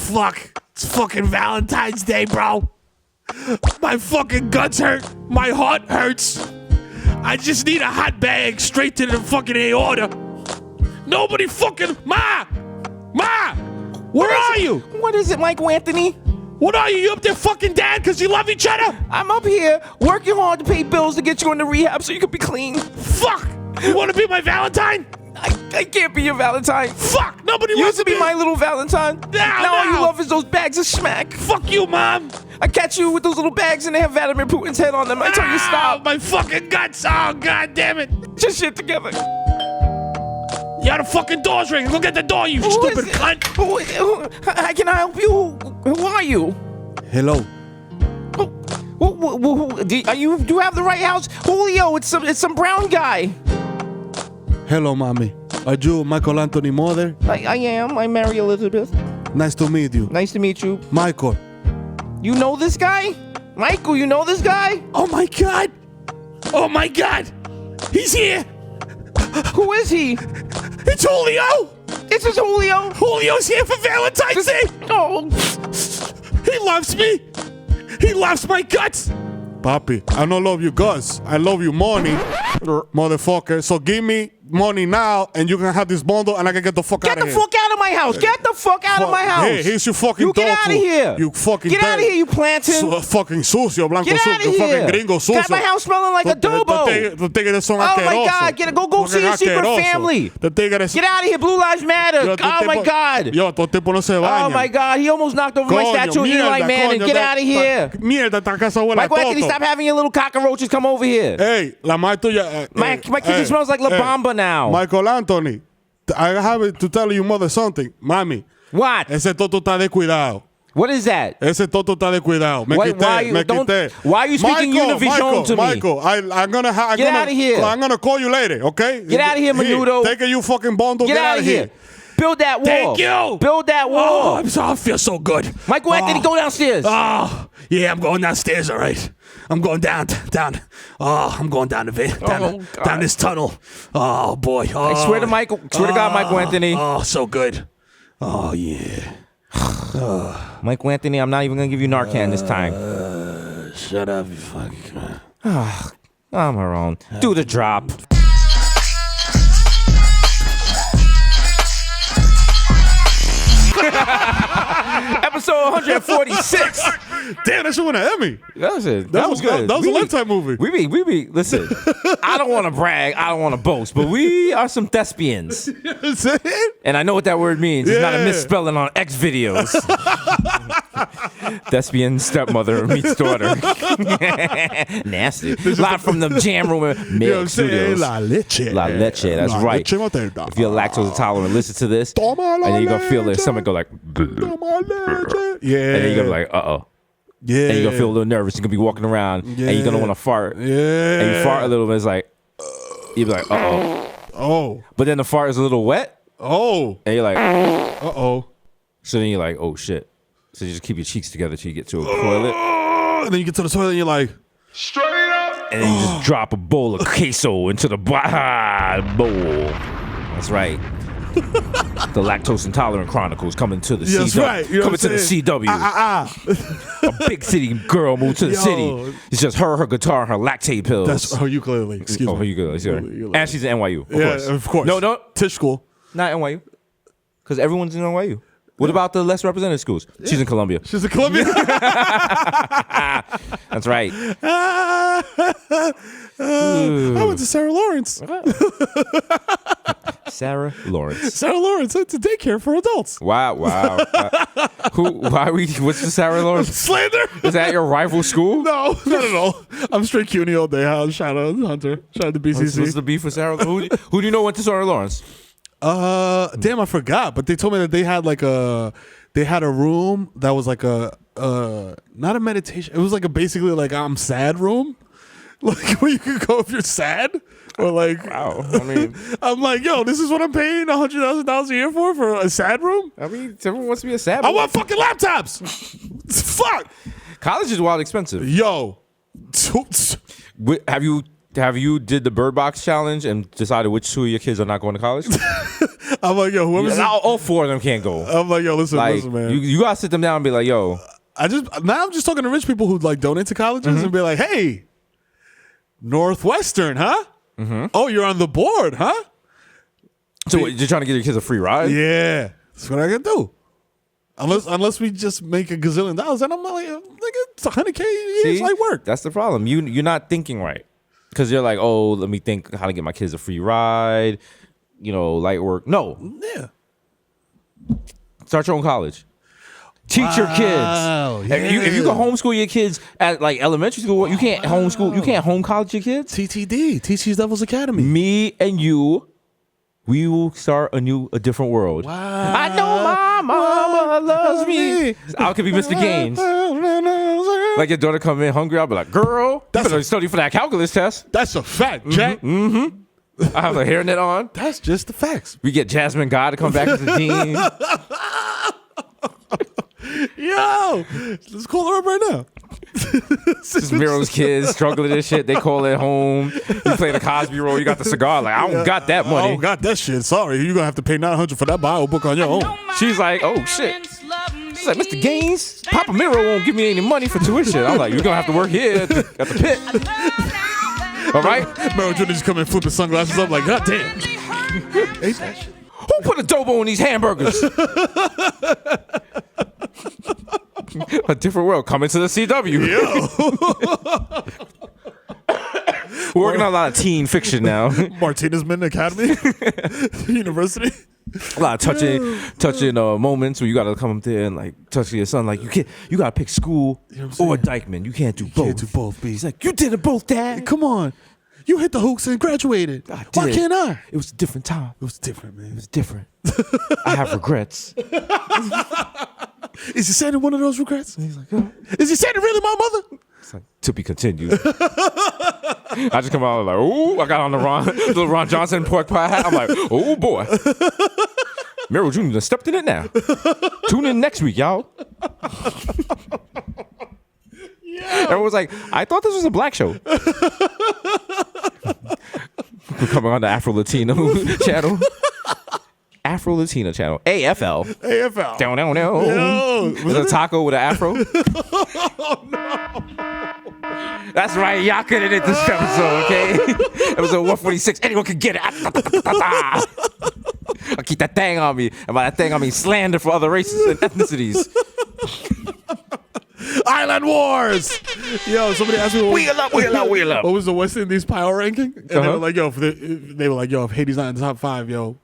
fuck. It's fucking Valentine's Day, bro. My fucking guts hurt. My heart hurts. I just need a hot bag straight to the fucking aorta. Nobody fucking... Ma! Where are you? What is it, Michael Anthony? What are you? You up there fucking dad because you love each other? I'm up here working hard to pay bills to get you into rehab so you can be clean. Fuck! You want to be my Valentine? I can't be your Valentine. Fuck! Nobody You wants used to be my little Valentine. Now all you love is those bags of smack. Fuck you, Mom! I catch you with those little bags and they have Vladimir Putin's head on them. I tell you stop. My fucking guts! Oh, god damn it! Just shit together. Yeah, the fucking door's ringing. Look at the door, you stupid cunt! How can I help you? Who are you? Hello. Do you have the right house? Julio, it's some brown guy. Hello, mommy. Are you Michael Anthony mother? I am. I'm Mary Elizabeth. Nice to meet you. Nice to meet you. Michael. You know this guy? Michael, you know this guy? Oh my god! Oh my god! He's here! Who is he? It's Julio! This is Julio. Julio's here for Valentine's Day! Oh. He loves me! He loves my guts! Papi, I don't love you guts. I love you money, motherfucker. So give me money now, and you can have this bundle, and I can get the fuck out of here. Get the fuck out of my house. Get the fuck out of my house. Hey, here's your fucking You get out of here. You fucking Get out of here, you plantain. Fucking sucio, blanco Get out sucio, of here. fucking gringo sucio. Got my house smelling like adobo. The tigres son Oh my asquerosos. God, go see your secret Asqueroso. family. The tigres. Get out of here, Blue Lives Matter. Oh my God. Yo, todo tipo no se baña. Oh my God, he almost knocked over my statue of Eli Manning. Get out of here. Mierda, esta casa huele a Michael Anthony, toto. stop having your little cockroaches come over here. Hey, la madre tuya. My kitchen smells like La Bamba now. Michael Anthony, I have to tell you mother something. Mami. What? Ese toto está descuidado. What is that? Ese toto está descuidado. Me quité. Why are you speaking Univision to me? Michael, I'm gonna Get out of here. I'm gonna call you later, okay? Get out of here, Menudo. Take you fucking bundle. Get out of here. Build that wall. Thank you. Build that wall. I feel so good. Michael Anthony, go downstairs. Oh, yeah, I'm going downstairs, all right. I'm going down. Oh, I'm going down down this tunnel. Oh, boy. Oh, I swear to God, Michael Anthony. Oh, so good. Oh, yeah. Michael Anthony, I'm not even going to give you Narcan this time. Shut up, you fucking... I'm her own. Do the drop. Episode 146. Damn, that should win an Emmy. That was it. That was good. That was a Lifetime movie. We be. Listen, I don't want to brag. I don't want to boast, but we are some thespians. Is it? And I know what that word means. It's not a misspelling on X videos. Thespian stepmother meets daughter. Nasty. Live from the jam room at Milk Studios. La leche. La leche. That's La right. leche materna. If you're lactose intolerant, listen to this, and then you're gonna feel their stomach go like, Yeah. and then you're gonna be like, uh-oh. Yeah. And you're gonna feel a little nervous. You're gonna be walking around, and you're gonna want to fart. Yeah. And you fart a little bit. It's like, you'll be like, uh-oh. Oh. But then the fart is a little wet, Oh. and you're like, Uh-oh. so then you're like, oh shit. So you just keep your cheeks together till you get to a toilet, And then you get to the toilet and you're like, straight up. and then you just drop a bowl of queso into the bowl. That's right. The Lactose Intolerant Chronicles coming to the CW. That's right. You know coming to the CW. A big city girl moved to the city. It's just her guitar, and her lactate pills. That's her ukulele. Excuse me. her ukulele. Sorry. And she's at NYU. Of course. No. Tisch school. Not NYU. Because everyone's in NYU. What about the less represented schools? She's in Columbia. She's a Colombian. That's right. I went to Sarah Lawrence. Sarah Lawrence. Sarah Lawrence. It's a daycare for adults. Wow. What's the Sarah Lawrence? Slander. Is that your rival school? No, not at all. I'm straight CUNY all day. Shout out Hunter. Shout out to BCC. What's the beef with Sarah? Who do you know went to Sarah Lawrence? Damn, I forgot. But they told me that they had a room that was like not a meditation. It was like basically like I'm sad room, like where you could go if you're sad, or like Wow. I mean, I'm like, yo, this is what I'm paying $100,000 a year for a sad room. everyone wants to be a sad boy. I want fucking laptops. Fuck. College is wild expensive. Yo. Have you have you did the Bird Box challenge and decided which 2 of your kids are not going to college? I'm like, yo, whoever's all 4 of them can't go. I'm like, yo, listen, man. You gotta sit them down and be like, yo. I'm just talking to rich people who like donate to colleges and be like, hey, Northwestern, huh? Mm-hmm. Oh, you're on the board, huh? So you're trying to get your kids a free ride? Yeah, that's what I can do. Unless we just make $1 gazillion, and I'm like, it's $100K a year. It's like work. That's the problem. You're not thinking right, because you're like, oh, let me think how to get my kids a free ride. Light work. No. Yeah. Start your own college. Teach your kids. Yeah. If you can homeschool your kids at like elementary school, you can't homeschool. You can't home college your kids. TTD, TC's Devils Academy. Me and you, we will start a different world. Wow. I know my mama loves me. I could be Mr. Gaines. Like your daughter come in hungry, I'll be like, girl, you better study for that calculus test. That's a fact, Jack. Mm-hmm. I have a hairnet on. That's just the facts. We get Jasmine God to come back as the dean. Yo, let's call her up right now. Just Miro's kids struggling and shit. They call it home. You play the Cosby role. You got the cigar. Like, I don't got that money. I don't got that shit. Sorry, you're gonna have to pay $900 for that bio book on your own. She's like, oh shit. She's like, Mr. Gaines, Papa Miro won't give me any money for tuition. I'm like, you're gonna have to work here at the pit. All right? Miro Jr. just come and flip his sunglasses up like, God damn. Ain't that shit? Who put adobo in these hamburgers? A different world coming to the CW. We're working on a lot of teen fiction now. Martinez Men Academy University. A lot of touching moments where you gotta come up there and like touch your son. Like you gotta pick school or Dykeman. You can't do both. Can't do both. He's like, you did it both, Dad. Come on. You hit the hooks and graduated. Why can't I? It was a different time. It was different, man. It was different. I have regrets. Is your Santa one of those regrets? And he's like, oh. Is your Santa really my mother? It's like, to be continued. I just come out like, oh, I got on the little Ron Johnson pork pie hat. I'm like, oh boy. Miro Jr. done stepped in it now. Tune in next week, y'all. Everyone was like, I thought this was a black show. We're coming on the Afro Latino channel. Afro Latino channel. AFL. AFL. Down. There's a taco with an afro. Oh, no. That's right. Y'all couldn't hit this episode, okay? Episode 146. Anyone can get it. I'll keep that thing on me. And by that thing, I mean slander for other races and ethnicities. Island Wars. Yo, somebody asked me wheel up. What was the West Indies power ranking? And they were like, yo, if Haiti's not in the top 5, yo,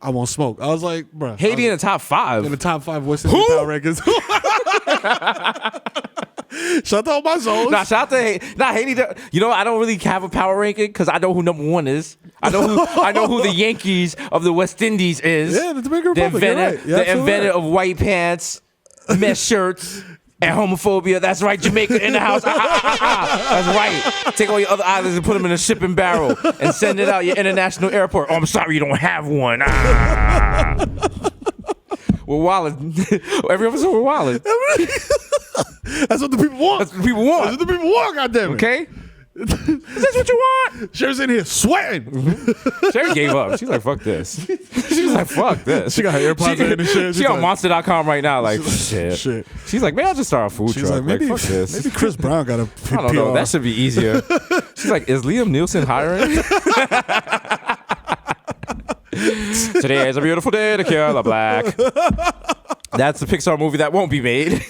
I won't smoke. I was like, bro. Haiti in the top 5? In the top 5 West Indies power rankings. Shout out my souls. Nah, shout out to Haiti. Nah, Haiti. I don't really have a power ranking because I know who number 1 is. I know who the Yankees of the West Indies is. Yeah, the Dominican Republic. The inventor of white pants, mesh shirts, and homophobia. That's right, Jamaica in the house. That's right. Take all your other islands and put them in a shipping barrel and send it out your international airport. Oh, I'm sorry you don't have one. We're wildin'. Every episode we're wildin'. That's what the people want. That's what the people want. That's what the people want, goddammit. Okay? Is this what you want? Sherry's in here sweating. Sherry gave up. She's like, fuck this. She was like, fuck this. She got her AirPods in and shit. She on Monster.com right now, like, shit. She's like, man, I'll just start a food truck. Like, maybe, fuck this. Maybe Chris Brown got a I don't know. That should be easier. She's like, is Liam Nielsen hiring? Today is a beautiful day to kill a black. That's the Pixar movie that won't be made.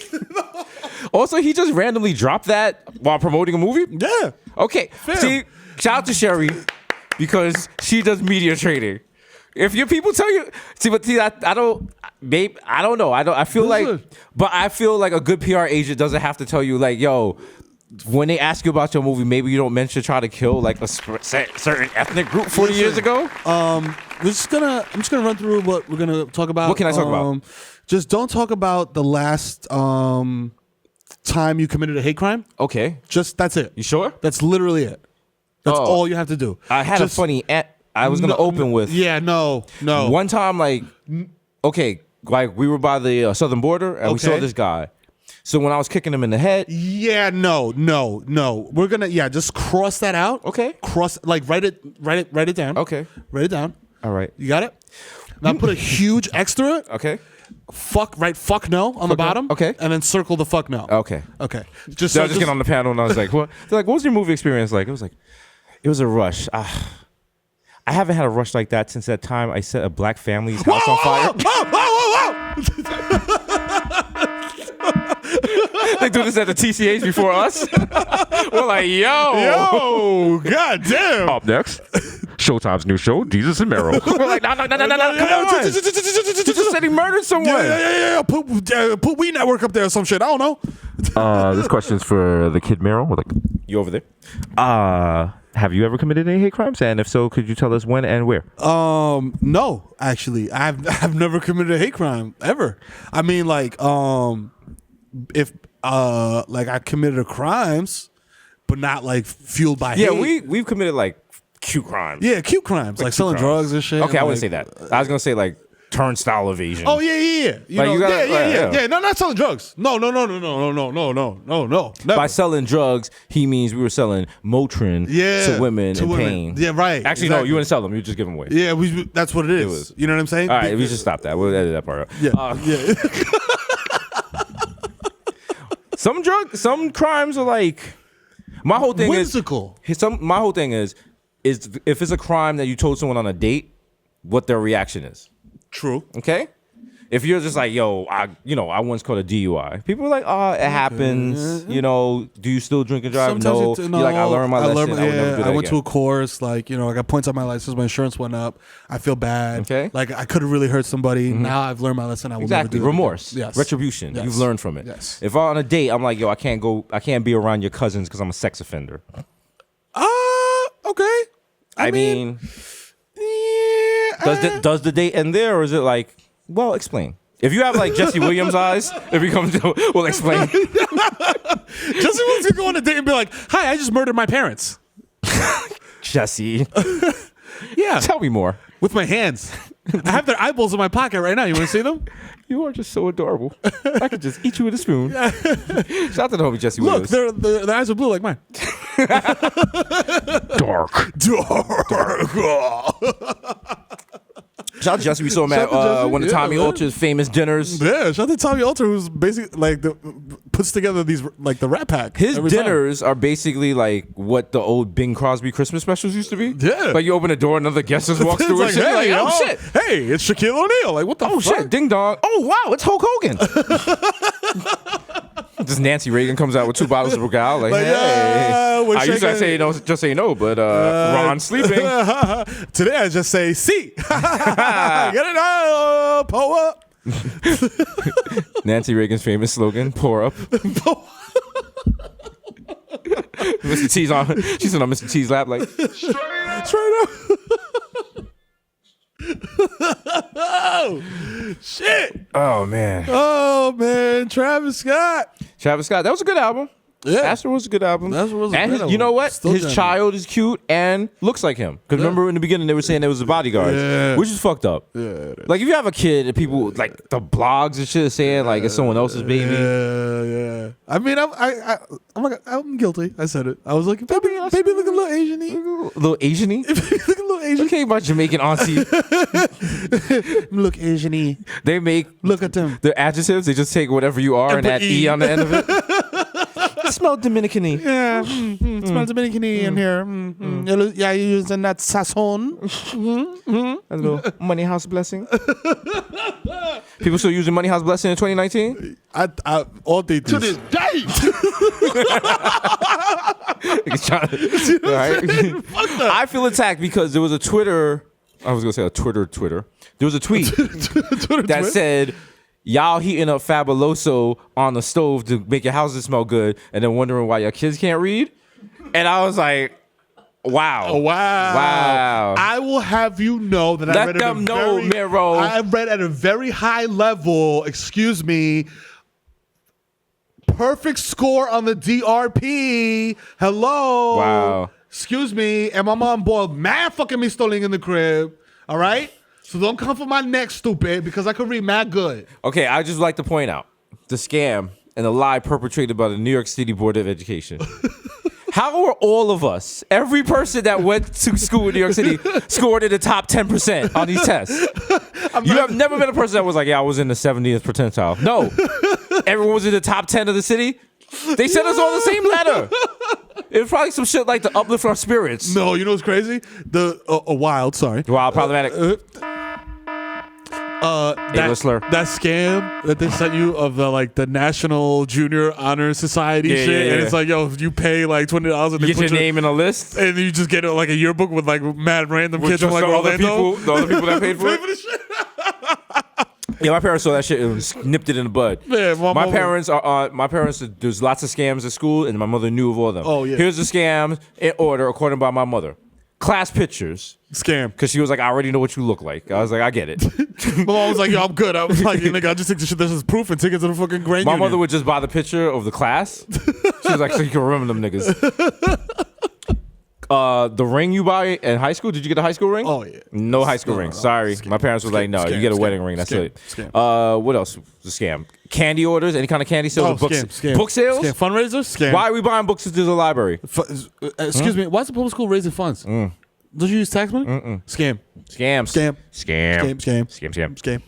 Also, he just randomly dropped that while promoting a movie? Yeah. Okay. Fair. See, shout out to Sherry because she does media trading. If your people tell you, I don't know. I feel like a good PR agent doesn't have to tell you like, yo, when they ask you about your movie, maybe you don't mention try to kill like a certain ethnic group 40 years ago. I'm just gonna run through what we're gonna talk about. What can I talk about? Just don't talk about the last time you committed a hate crime. Okay. Just that's it. You sure? That's literally it. That's all you have to do. I had a funny. I was gonna open with. Yeah. No. One time, like, okay, like we were by the southern border and we saw this guy. So when I was kicking him in the head, Yeah, no. We're gonna just cross that out. Okay. Write it down. Okay. Write it down. all right, You got it? Now put a huge X through it. okay, Fuck no on the bottom. Okay. And then circle the fuck no. okay. Okay. So I just get on the panel and I was like, "What?" They're like, "What was your movie experience like?" It was like, it was a rush. I haven't had a rush like that since that time I set a black family's house on fire. They do this at the TCAs before us. We're like, yo, god damn. Up next, Showtime's new show, Jesus and Mero. We're like, no, come on. You just said he murdered someone. Yeah. Put We Network up there or some shit. I don't know. This question's for the kid Meryl. We're like, You over there? have you ever committed any hate crimes? And if so, could you tell us when and where? No, actually, I've never committed a hate crime ever. I mean, like, if I committed crimes, but not like fueled by Yeah, hate. we've committed like cute crimes. Yeah, cute crimes like selling drugs and shit. Okay, I and, wouldn't say that. I was gonna say like turnstile evasion. Oh yeah. Yeah. No, not selling drugs. No. Never. By selling drugs, he means we were selling Motrin to women in pain. Yeah, right. Actually, no, you wouldn't sell them. You just give them away. Yeah, that's what it is. was. You know what I'm saying? All right, we should stop that. We'll edit that part out. Yeah. Some crimes are like. My whole thing Whimsical. My whole thing is if it's a crime that you told someone on a date, what their reaction is. True. Okay? If you're just like, yo, I once caught a DUI. People are like, oh, it happens. You know, do you still drink and drive? Sometimes No. You're like, I learned my lesson. I would never do that I went again. to a course. Like, I got points on my license. My insurance went up. I feel bad. Okay. Like, I could have really hurt somebody. Now I've learned my lesson. I will never Exactly. do that again. Remorse. Yes. Retribution. Yes. You've learned from it. Yes. If I'm on a date, I'm like, yo, I can't be around your cousins because I'm a sex offender. Okay. I mean, yeah. does the date end there, or is it like, well, explain. If you have like Jesse Williams eyes, it becomes, well, explain. Jesse Williams could go on a date and be like, "Hi, I just murdered my parents." Jesse, Yeah. tell me more. With my hands. I have their eyeballs in my pocket right now. You want to see them? You are just so adorable. I could just eat you with a spoon. Shout out to the homie Jesse Look, Williams. their eyes are blue like mine. Dark. Shout out to Jesse. We saw him Shout out to at Jesse. one of Yeah, Tommy man. Ultra's famous dinners. Yeah, shout out to Tommy Ultra, who's basically like puts together these like the Rat Pack. His every time. dinners are basically like what the old Bing Crosby Christmas specials used to be. Yeah. Like you open the door, another guest just walks It's through like, and shit. hey, Like, oh yo, shit. Hey, it's Shaquille O'Neal. Like, what the Oh fuck? shit, ding dong. Oh wow, it's Hulk Hogan. Just Nancy Reagan comes out with 2 bottles of Regal. Like, hey. we're I usually shaking- say no, just say no, but Ron's sleeping. Today I just say C. Get it up, pull up. Nancy Reagan's famous slogan, pour up. Mr. T's on, she's on Mr. T's lap like, Straight up. Oh shit! oh man. Oh man, Travis Scott. Travis Scott, that was a good album. Yeah. Astor was a good album. Astor was a and great you know album. what? Still His jamming. child is cute and looks like him. Because remember in the beginning they were saying there was a bodyguard, Yeah. which is fucked up. Yeah, Like if you have a kid and people like the blogs and shit saying like it's someone else's baby. yeah. I mean, I'm guilty. I said it. I was like, baby, look a little Asian-y. Little Asian-y. Look a little Asian. Okay, my Jamaican auntie. Look Asian-y. They make Look at them. their adjectives. They just take whatever you are and put add E. E on the end of it. Smell Dominican-y. Yeah, smells Dominican in here. Yeah, you're using that sazon. A little Money House Blessing. People still using Money House Blessing in 2019? I all they do. To this day. I feel attacked because there was a Twitter. I was gonna say a Twitter. There was a tweet that said, "Y'all heating up Fabuloso on the stove to make your houses smell good, and then wondering why your kids can't read." And I was like, "Wow, wow." I will have you know that I Let read them at a know, very, Mero. I read at a very high level. Excuse me. Perfect score on the DRP. Hello. Wow. Excuse me. And my mom boiled mad fucking mistoling in the crib. All right? So don't come for my neck, stupid, because I could read mad good. Okay, I just like to point out the scam and a lie perpetrated by the New York City Board of Education. How are all of us, every person that went to school in New York City, scored in the top 10% on these tests? You have never been a person that was like, yeah, I was in the 70th percentile. No. Everyone was in the top 10 of the city. They sent us all the same letter. It was probably some shit like to uplift our spirits. No, you know what's crazy? Wild Problematic. That scam that they sent you of the National Junior Honor Society shit, yeah. and it's like, yo, if you pay like $20 and they You get put your name in a list. and you just get like a yearbook with like mad random With kids from just like the other Orlando. people, the other people that paid for it. the shit. Yeah, my parents saw that shit and nipped it in the bud. Yeah, my parents are. My parents. There's lots of scams at school, and my mother knew of all of them. Oh, yeah. Here's the scams in order according by my mother. Class pictures, Scam. because she was like, I already know what you look like. I was like, I get it. My mom was like, yo, I'm good. I was like, nigga, I just take the shit that's as proof and take it to the fucking Grand My Union. mother would just buy the picture of the class. She was like, so you can remember them niggas. The ring you buy in high school, did you get a high school ring? Oh, yeah. No high school ring. Sorry. Scam. My parents were like, no, you Scam. get a Scam. wedding ring. That's Scam. it. Scam. What else was a scam? Candy orders, any kind of candy sales, Oh, or books, scam. book sales? Scam. Fundraisers? Scam. Why are we buying books to the library? Excuse me. Why's the public school raising funds? Don't you use tax money? Scam. Scams. Scam. Scam. Scam. Scam. Scam.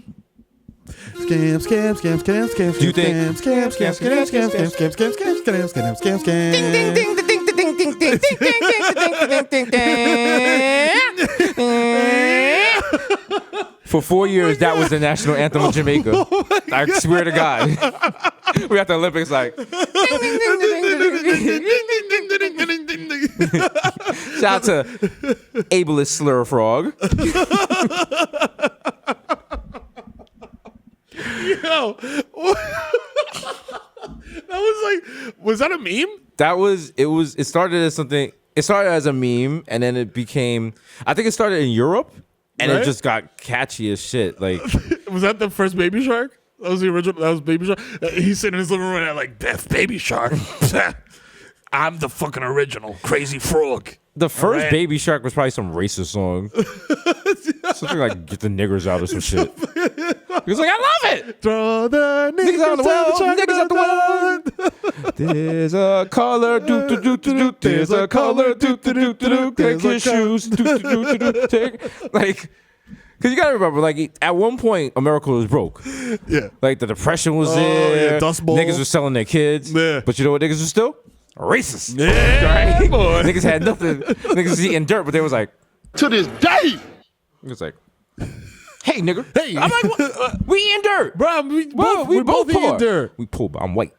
Scam, scam, scam, scam, scam, Do you think- scam, scam, scam, scam, scam, scam, scam, scam, scam, scam, scam, scam, For 4 years, that was the national anthem of Jamaica. I swear to God. We at the Olympics like. Shout out to ableist slur frog. Yo, was that a meme? It started as something. It started as a meme, and then it became. I think it started in Europe, and Right? it just got catchy as shit. Like, Was that the first Baby Shark? That was the original. That was Baby Shark. He's sitting in his living room and like, Beth, Baby Shark. I'm the fucking original Crazy Frog. the first Right. Baby Shark was probably some racist song. Something like "Get the Niggers Out" or some shit. He was like, "I love it." Throw the niggas Out the world, shark niggas out the world. There's a color, do do do do do. There's a color, do do do do do. Take your shoes, do do do do do. Take like, because you gotta remember, like at one point, America was broke. Yeah. Like the depression was Oh, there. yeah, Dust Bowl. Niggas were selling their kids. Yeah. But you know what niggas were still? Racist. Yeah, Right? boy. Niggas had nothing. Niggas was eating dirt, but they was like, To this day. it was like, hey nigga. Hey. I'm like, we eating dirt. Bro, we both poor. eating dirt. We poor, but I'm white.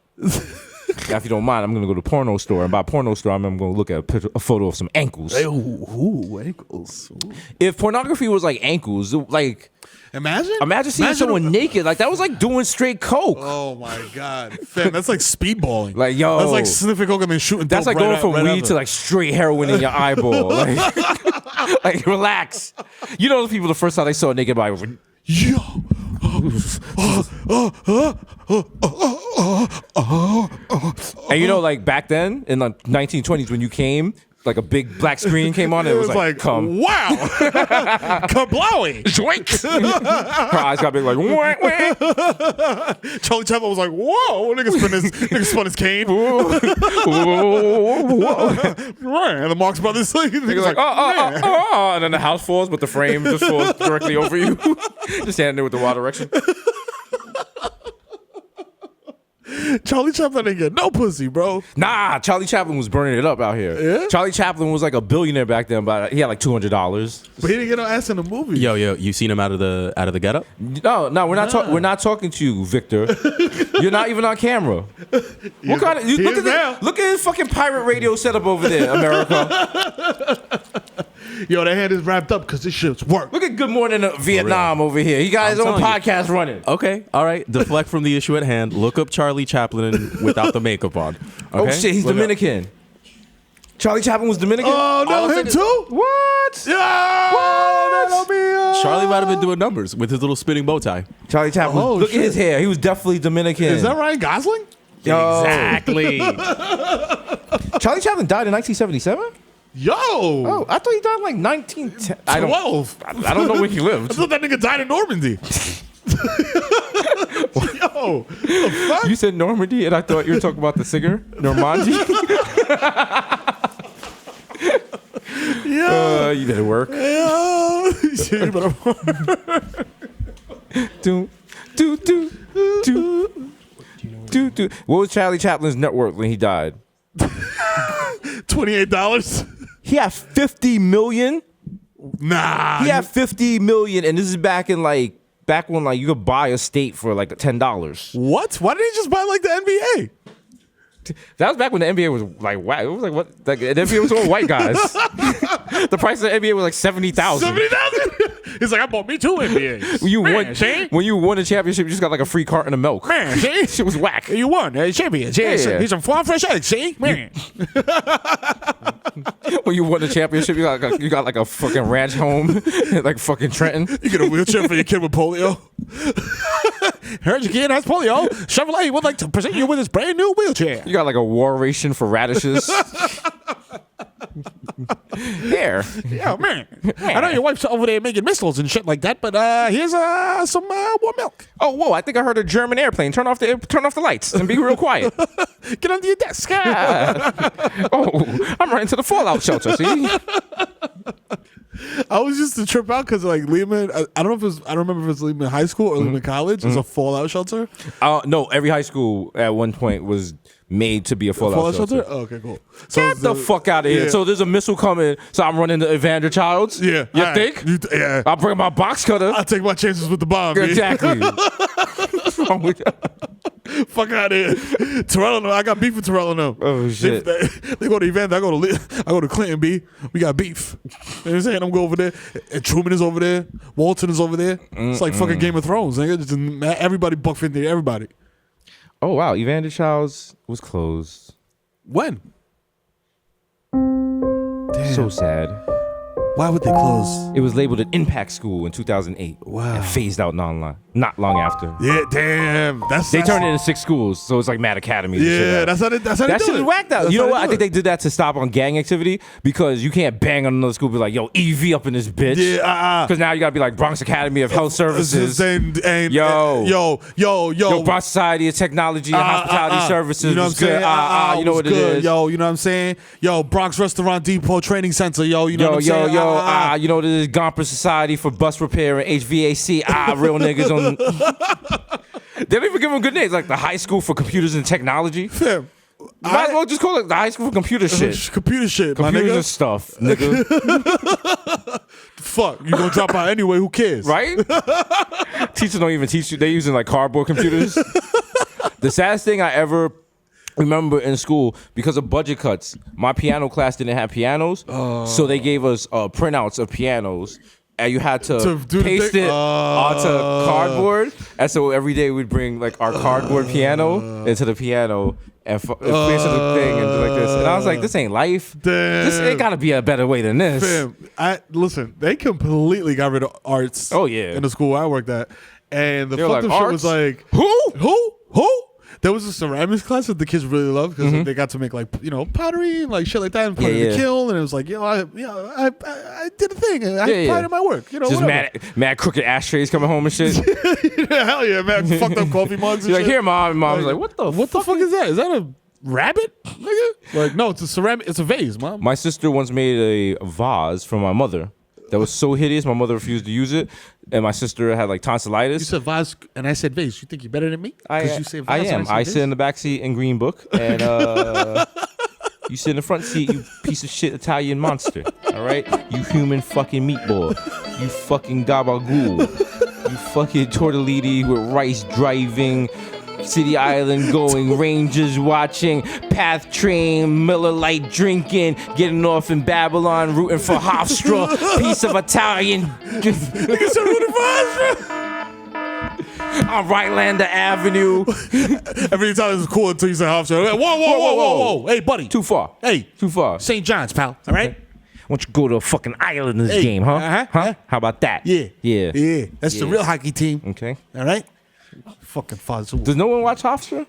Now, if you don't mind, I'm gonna go to the porno store, and by porno store, I'm gonna look at a photo of some ankles. Ooh, ankles. Ooh. If pornography was like ankles, like Imagine seeing someone naked, like that was like doing straight coke. Oh my god, fam, that's like speedballing. Like, yo. that's like sniffing coke and then shooting. That's dope like going right from right weed after. to like straight heroin in your eyeball. Like relax. You know, the people the first time they saw a naked body was like, yo. and you know, like back then in the 1920s when you came, like a big black screen came on, and It was like, come. wow, kablowy. Her eyes got big, like, wah, wah. Charlie Chaplin was like, whoa, nigga spun his cane. And the Marx Brothers, Niggas like, and then the house falls, but the frame just falls directly over you. Just standing there with the wild erection. Charlie Chaplin ain't get no pussy, bro. Nah, Charlie Chaplin was burning it up out here. Yeah? Charlie Chaplin was like a billionaire back then, but he had like $200. But he didn't get no ass in the movie. Yo, you seen him out of the getup? No, we're not. We're not talking to you, Victor. You're not even on camera. What kind of? he Look is at now. look at his fucking pirate radio setup over there, America. Yo, that hand is wrapped up because this shit's work. Look at Good Morning Vietnam over here. He got his own telling you. podcast running. Okay, all right. Deflect from the issue at hand. Look up Charlie Chaplin without the makeup on. Oh Okay? shit, he's Look up- Dominican. Charlie Chaplin was Dominican. Oh, no, him too? What? Yeah. Charlie might have been doing numbers with his little spinning bow tie. Charlie Chaplin. Oh, look shit. at his hair. He was definitely Dominican. Is that Ryan Gosling? Yo. Exactly. Charlie Chaplin died in 1977. Yo. Oh, I thought he died in like 1910. I don't. 12. I don't know where he I lived. thought that nigga died in Normandy. Yo. Yo, the fuck? You said Normandy, and I thought you were talking about the singer Normandy. You better work. Yo. You better Do. What was Charlie Chaplin's net worth when he died? $28. He had 50 million. Nah. He had 50 million, and this is back when you could buy a state for like $10. What? Why didn't he just buy like the NBA? That was back when the NBA was like white. It was like what? Like, the NBA was all white guys. The price of the NBA was like 70,000. 70,000. He's like, I bought me 2 NBAs. When you won a championship, you just got like a free carton of milk. Man, see? Shit was whack. You won a champion. Yeah. Here's some farm fresh eggs. See, man. When you won the championship, you got like a fucking ranch home, like fucking Trenton. You get a wheelchair for your kid with polio. Heard your kid has polio. Chevrolet would like to present you with his brand new wheelchair. You got like a war ration for radishes. Here. Yeah, man. I know your wife's over there making missiles and shit like that, but here's some warm milk. Oh, whoa! I think I heard a German airplane. Turn off the lights and be real quiet. Get under your desk. Oh, I'm running to the fallout shelter. See. I was just to trip out because like Lehman, I don't remember if it was Lehman High School or Lehman College. It's a fallout shelter. No, every high school at one point was made to be a fallout shelter. Oh, okay, cool. Get the fuck out of here. Yeah. So there's a missile coming, so I'm running to Evander Childs? Yeah. You All think? right. Yeah. I'll bring my box cutter. I'll take my chances with the bomb. Yeah. Exactly. Fuck out of here. Terrell, I got beef with Terrell now. Oh, shit. They go to Evander. I go to Clinton B. We got beef. You know what I'm saying? I'm going over there. And Truman is over there. Walton is over there. It's like fucking Game of Thrones. Nigga. Just everybody buck 50. Everybody. Oh, wow. Evander Childs was closed. When? Damn. So sad. Why would they close? It was labeled an impact school in 2008. Wow. And phased out not long after. Yeah, damn. They turned it into 6 schools, so it's like Mad Academies. and shit Yeah, now. that's how they do That shit it. is whacked out. That's You know how what? I do think it. they did that to stop on gang activity because you can't bang on another school and be like, yo, EV up in this bitch. Yeah, Because now you got to be like Bronx Academy of Health Services. And Yo, yo, Bronx Society of Technology and Hospitality Services. You know what I'm saying? You know what it is. Yo, you know what I'm saying? Yo, Bronx Restaurant Depot Training Center. Yo, you know what I'm saying? You know what it is? Gomper Society for Bus Repair and HVAC. Real niggas on. They don't even give them good names, like the High School for Computers and Technology. Fam, Might as well just call it the High School for Computer shit. Computer shit, my Computers nigga. and stuff, nigga. Fuck, you gonna drop out anyway? Who cares? Right? Teachers don't even teach you. They using like cardboard computers. The saddest thing I ever remember in school, because of budget cuts, my piano class didn't have pianos, so they gave us printouts of pianos. And you had to do the paste thing? it onto cardboard. And so every day we'd bring like our cardboard piano into the piano and place the thing and do like this. And I was like, this ain't life. Damn. This ain't gotta be a better way than this. Fam, listen, they completely got rid of arts. Oh, yeah. In the school I worked at, and the They were fucked like, up shit was arts? like, who? There was a ceramics class that the kids really loved because they got to make like pottery and like shit like that and put it in the kiln, and it was like I did a thing and I had pride in my work. Just mad crooked ashtrays coming home and shit. Hell yeah, man, fucked up coffee mugs. And You're like, shit. here, mom. And mom's like, what the fuck is that? Is that a rabbit, nigga? Like, no, it's a ceramic. It's a vase, mom. My sister once made a vase for my mother that was so hideous. My mother refused to use it, and my sister had like tonsillitis. You said vase, and I said vase. You think you're better than me? You say vase I and am. said I vase? sit in the back seat in Green Book, and you sit in the front seat, you piece of shit Italian monster. All right, you human fucking meatball. You fucking gabagool. You fucking tortellini with rice driving. City Island going, Rangers watching, Path Train, Miller Lite drinking, getting off in Babylon, rooting for Hofstra, piece of Italian. Nigga said rooting for Hofstra. On Rhinelander Avenue. Every time it was cool until you said Hofstra. Whoa. Hey, buddy. Too far. Hey. Too far. St. John's, pal. All right? Why don't you go to a fucking Islanders Hey. game, huh? Uh-huh. How about that? Yeah. Yeah. That's the real hockey team. Okay. All right? Fucking Fazul. Does no one watch Hofstra?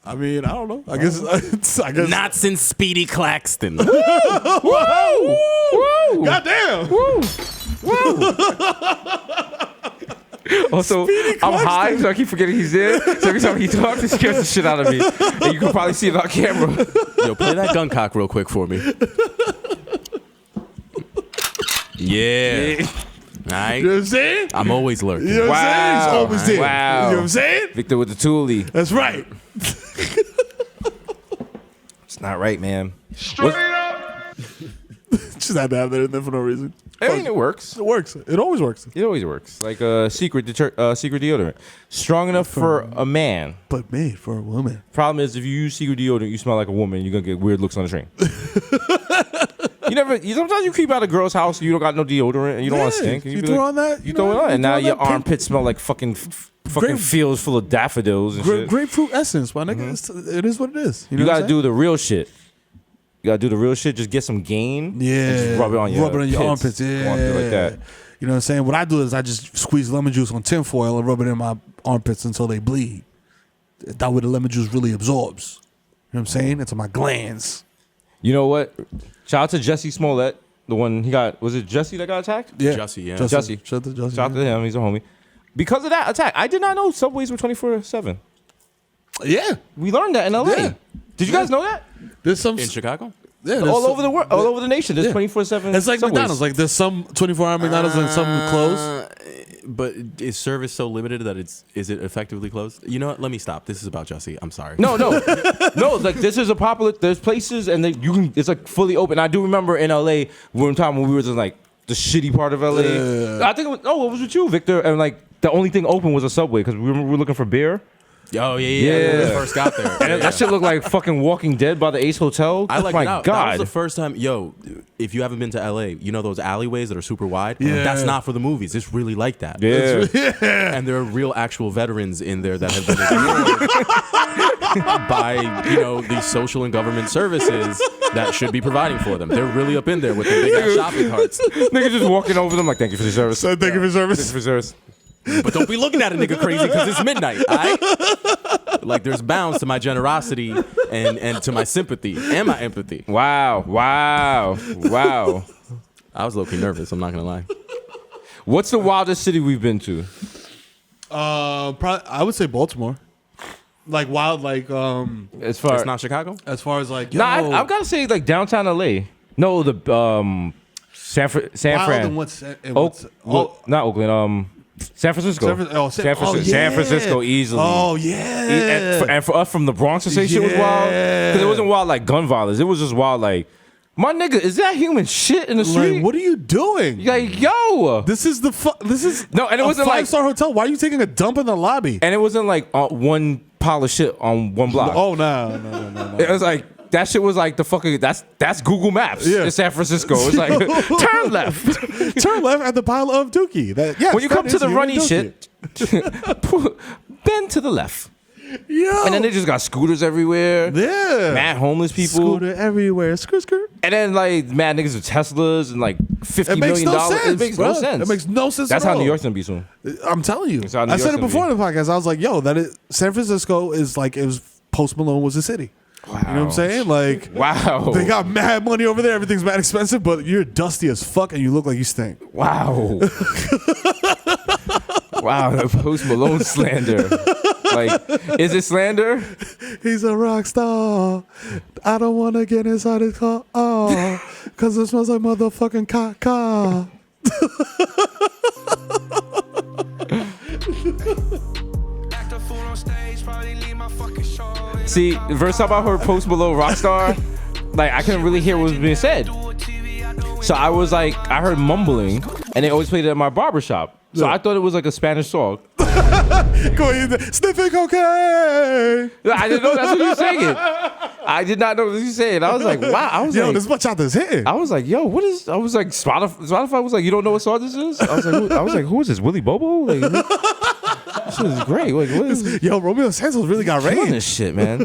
I mean, I don't know. I guess. Not since Speedy Claxton. Woo! Goddamn. Woo! Woo! Also, I'm high, so I keep forgetting he's there. So every time he talks, it scares the shit out of me. And you can probably see it on camera. Yo, play that gun cock real quick for me. Yeah. All right. You know what I'm saying? I'm always lurking. You know what I'm saying? He's Wow. always there. Wow. You know what I'm saying? Victor with the toolie. That's right. It's not right, man. Just had to have that in there for no reason. I mean, it works. It works. It always works. It always works. Like a secret deodorant. Strong enough for a man. But made for a woman. Problem is, if you use secret deodorant, you smell like a woman, you're going to get weird looks on the train. Sometimes you creep out a girl's house, you don't got no deodorant, and you don't want to stink. And You be throw like- on that. You throw it on, and now throw your that pink armpits smell like fucking Grape- fields full of daffodils and shit. grapefruit essence, my nigga. It is what it is. You know what gotta I'm do the real shit. You gotta do the real shit. Just get some gain. saying? And just rub it on your armpits. Go Yeah. on through like that. You know what I'm saying? What I do is I just squeeze lemon juice on tinfoil and rub it in my armpits until they bleed. That way the lemon juice really absorbs. You know what I'm saying? Into my glands. You know what? Shout out to Jesse Smollett. The one he got, was it Jesse that got attacked? Yeah. Jussie, yeah. Jussie. Shout out to Jussie. Shout out to him. He's a homie. Because of that attack, I did not know subways were 24/7. Yeah. We learned that in LA. Yeah. Did you guys know that? There's some. In Chicago? Yeah, there's All some- over the world, all over the nation. There's Yeah. 24/7. It's like subways. McDonald's. Like there's some 24-hour McDonald's and some closed. But is service so limited that is it effectively closed? You know what? Let me stop. This is about Jussie. I'm sorry. No. Like this is a popular. There's places and you can. It's like fully open. I do remember in LA one time when we were in like the shitty part of LA. I think it was with you, Victor, and like the only thing open was a Subway because we were looking for beer. Oh yeah. When we Yeah. first got there. And that shit looked like fucking Walking Dead by the Ace Hotel. I like my it out. God. That was the first time. Yo, if you haven't been to LA, you know those alleyways that are super wide. Yeah. That's not for the movies. It's really like that. Yeah. And there are real actual veterans in there that have been ignored by these social and government services that should be providing for them. They're really up in there with the big ass shopping carts. Niggas just walking over them like, thank you for the service. So thank you for Thank you service. for service. But don't be looking at a nigga crazy because it's midnight. All right? Like there's bounds to my generosity and to my sympathy and my empathy. Wow. I was low-key nervous, I'm not gonna lie. What's the wildest city we've been to? Probably, I would say Baltimore. Like wild, like As far It's not Chicago? as far as like Nah, I've got to say like downtown LA. No, the San wild Fran. and what's Not Oakland. San Francisco. San Francisco easily. Oh yeah. And for us from the Bronx to say shit was wild because it wasn't wild like gun violence. It was just wild like, my nigga, is that human shit in the street? Like, what are you doing? Like, yo. This is No, and it wasn't like- 5-star hotel. Why are you taking a dump in the lobby? And it wasn't like one pile of shit on one block. Oh no. It was like that shit was like the fucking that's Google Maps Yeah. in San Francisco. It's like turn left. Turn left at the pile of Dookie. When you come to the runny Dookie. shit, bend to the left. Yo. And then they just got scooters everywhere. yeah. Mad homeless people. Scooter everywhere. Skirt. And then like mad niggas with Teslas and like $50 It makes million. no sense. It makes bro. no sense. It makes no sense. That's at how all. New York's gonna be soon. I'm telling you. That's how New I said York's it gonna before be. in the podcast. I was like, yo, San Francisco is like it was Post Malone was a city. Wow. You know what I'm saying? Like Wow. they got mad money over there. Everything's mad expensive, but you're dusty as fuck and you look like you stink. Wow. Wow, the Post Malone slander. Like, is it slander? He's a rock star. I don't want to get inside his car. Oh, because it smells like motherfucking caca. See, the first time I heard Post Malone Rockstar, like I couldn't really hear what was being said. So I was like, I heard mumbling, and they always played it at my barbershop. So I thought it was like a Spanish song. Sniffing cocaine. I didn't know that's what you were saying. I did not know what you were saying. I was like, wow. I was Yo, like, this bachata's hitting. I was like, yo, what is? I was like, Spotify was like, you don't know what song this is? I was like, who is this? Willie Bobo? Like, this is great. Like, what is? Yo, Romeo Santos really got Killing rain. this shit, man.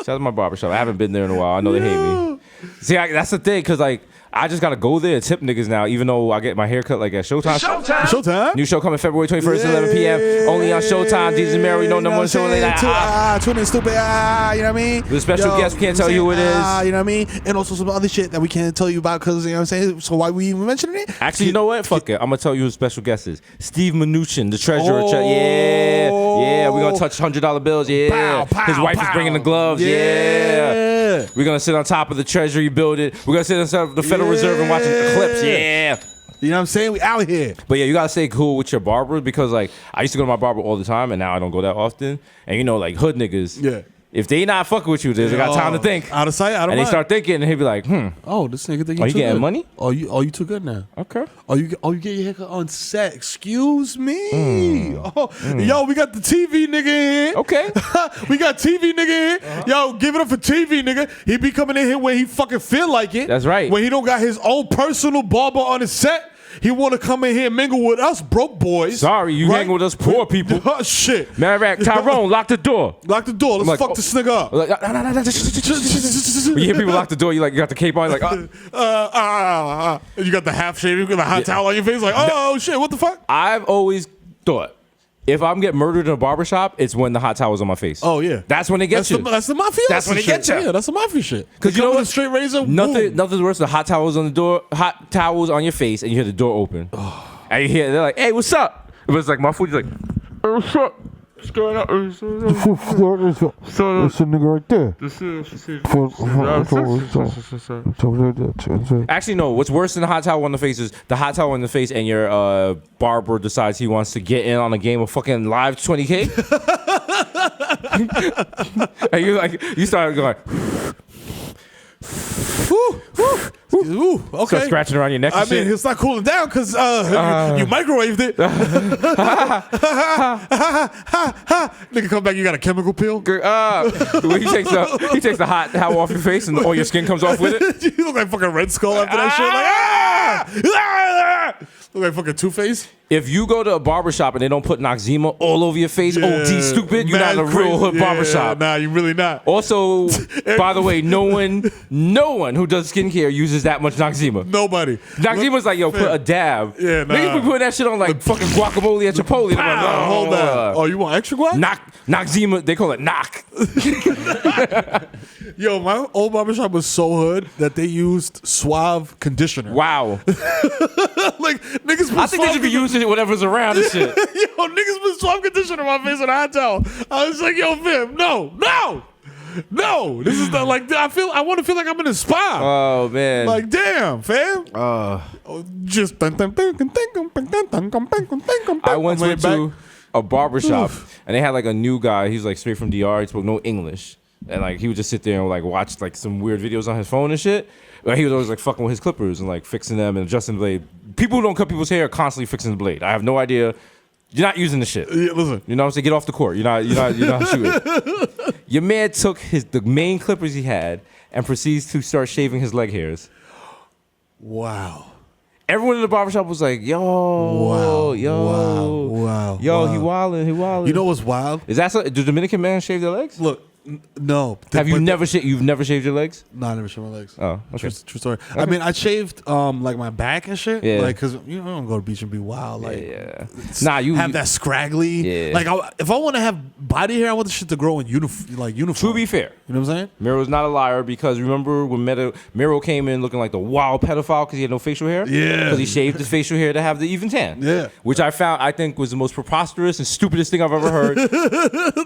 Shout out to my barbershop. I haven't been there in a while. I know they hate me. See, that's the thing, because like I just gotta go there and tip niggas now, even though I get my hair cut like at Showtime. Showtime. New show coming February 21st, 11 p.m. Only on Showtime. Jesus and Mary, no number one show late night. Tune in, stupid. You know what I mean? The special guest, we can't tell you who it is. You know what I mean? And also some other shit that we can't tell you about because, you know what I'm saying? So why we even mentioning it? Actually, you know what? Fuck it. I'm gonna tell you who the special guest is. Steve Mnuchin, the treasurer. Yeah, we're gonna touch $100 bills. Yeah, Pow, pow, his wife is pow. bringing the gloves. Yeah. We're gonna sit on top of the Treasury building. We're gonna sit on top of the Federal Reserve and watch the eclipse. Yeah. You know what I'm saying? We out here. But yeah, you gotta stay cool with your barber because like I used to go to my barber all the time and now I don't go that often. And you know, like hood niggas. Yeah. If they not fucking with you, they got time to think. Out of sight, out of mind. And they start thinking, and he'll be like, Oh, this nigga think you Are you too getting good. money? Oh, you too good now. Okay. You get your haircut on set. Excuse me. Yo, we got the TV nigga in here. Okay. We got TV nigga in here. Yo, give it up for TV nigga. He be coming in here when he fucking feel like it. That's right. When he don't got his own personal barber on his set. He want to come in here and mingle with us broke boys. Sorry, you hang with us poor people. Oh, shit. Marrack, Tyrone, lock the door. Lock the door. Let's like, fuck this nigga up. Like, when you hear people lock the door, you got the cape on, like, You got the half shave, you got the hot towel on your face, like, oh shit, what the fuck? I've always thought if I'm getting murdered in a barbershop, it's when the hot towel's on my face. Oh yeah, that's when it gets you. That's the mafia. That's when it gets you. Yeah, that's the mafia shit. Because you know what? A straight razor. Nothing's worse than hot towels on the door, hot towels on your face, and you hear the door open, and you hear they're like, "Hey, what's up?" But it's like my food is like, "Hey, what's up? What's going on?" It's a nigga right there. Actually, no. What's worse than the hot towel on the face is the hot towel on the face, and your barber decides he wants to get in on a game of fucking live 20K. And you start going. Ooh, okay. Start scratching around your neck. I mean, it's not cooling down because you microwaved it. Nigga, come back. You got a chemical peel. He takes the hot towel off your face, and all your skin comes off with it. You look like fucking Red Skull after that shit. Like look like fucking Two-Face. If you go to a barbershop and they don't put Noxzema all over your face, OD stupid, you're not a real hood barbershop. Nah, you really not. Also, by the way, no one who does skincare uses that much Noxzema. Nobody. Noxzema's like, yo, put a dab. Yeah, nah. Niggas be putting that shit on like fucking guacamole at Chipotle. Hold that. Oh, you want extra guac? Noxzema, they call it knock. Yo, my old barbershop was so hood that they used Suave conditioner. Wow. Like, niggas put I think they should be using it whatever's around and shit. Yo, niggas put Suave conditioner on my face and a hot towel. I was like, yo, fam, no. This is not like, I want to feel like I'm in a spa. Oh, man. Like, damn, fam. Just. I went to a barbershop and they had like a new guy. He was like straight from DR. He spoke no English. And like he would just sit there and like watch like some weird videos on his phone and shit. But he was always like fucking with his clippers and like fixing them and adjusting the blade. People who don't cut people's hair are constantly fixing the blade. I have no idea. You're not using the shit. Yeah, listen. You know what I'm saying? Get off the court. You're not shooting. Your man took the main clippers he had and proceeds to start shaving his leg hairs. Wow. Everyone in the barbershop was like, yo, he wildin'. You know what's wild? Is that so? Do Dominican men shave their legs? Look, no. You've never shaved your legs? No, I never shaved my legs. Oh, okay. True story. Okay. I mean, I shaved like my back and shit. Yeah. Like, cause you know, I don't go to the beach and be wild. Like, you have that scraggly. Yeah. Like, if I want to have body hair, I want the shit to grow in uniform. To be fair, you know what I'm saying? Miro's not a liar because remember when Miro came in looking like the wild pedophile because he had no facial hair? Yeah. Because he shaved his facial hair to have the even tan. Yeah. Which I think was the most preposterous and stupidest thing I've ever heard.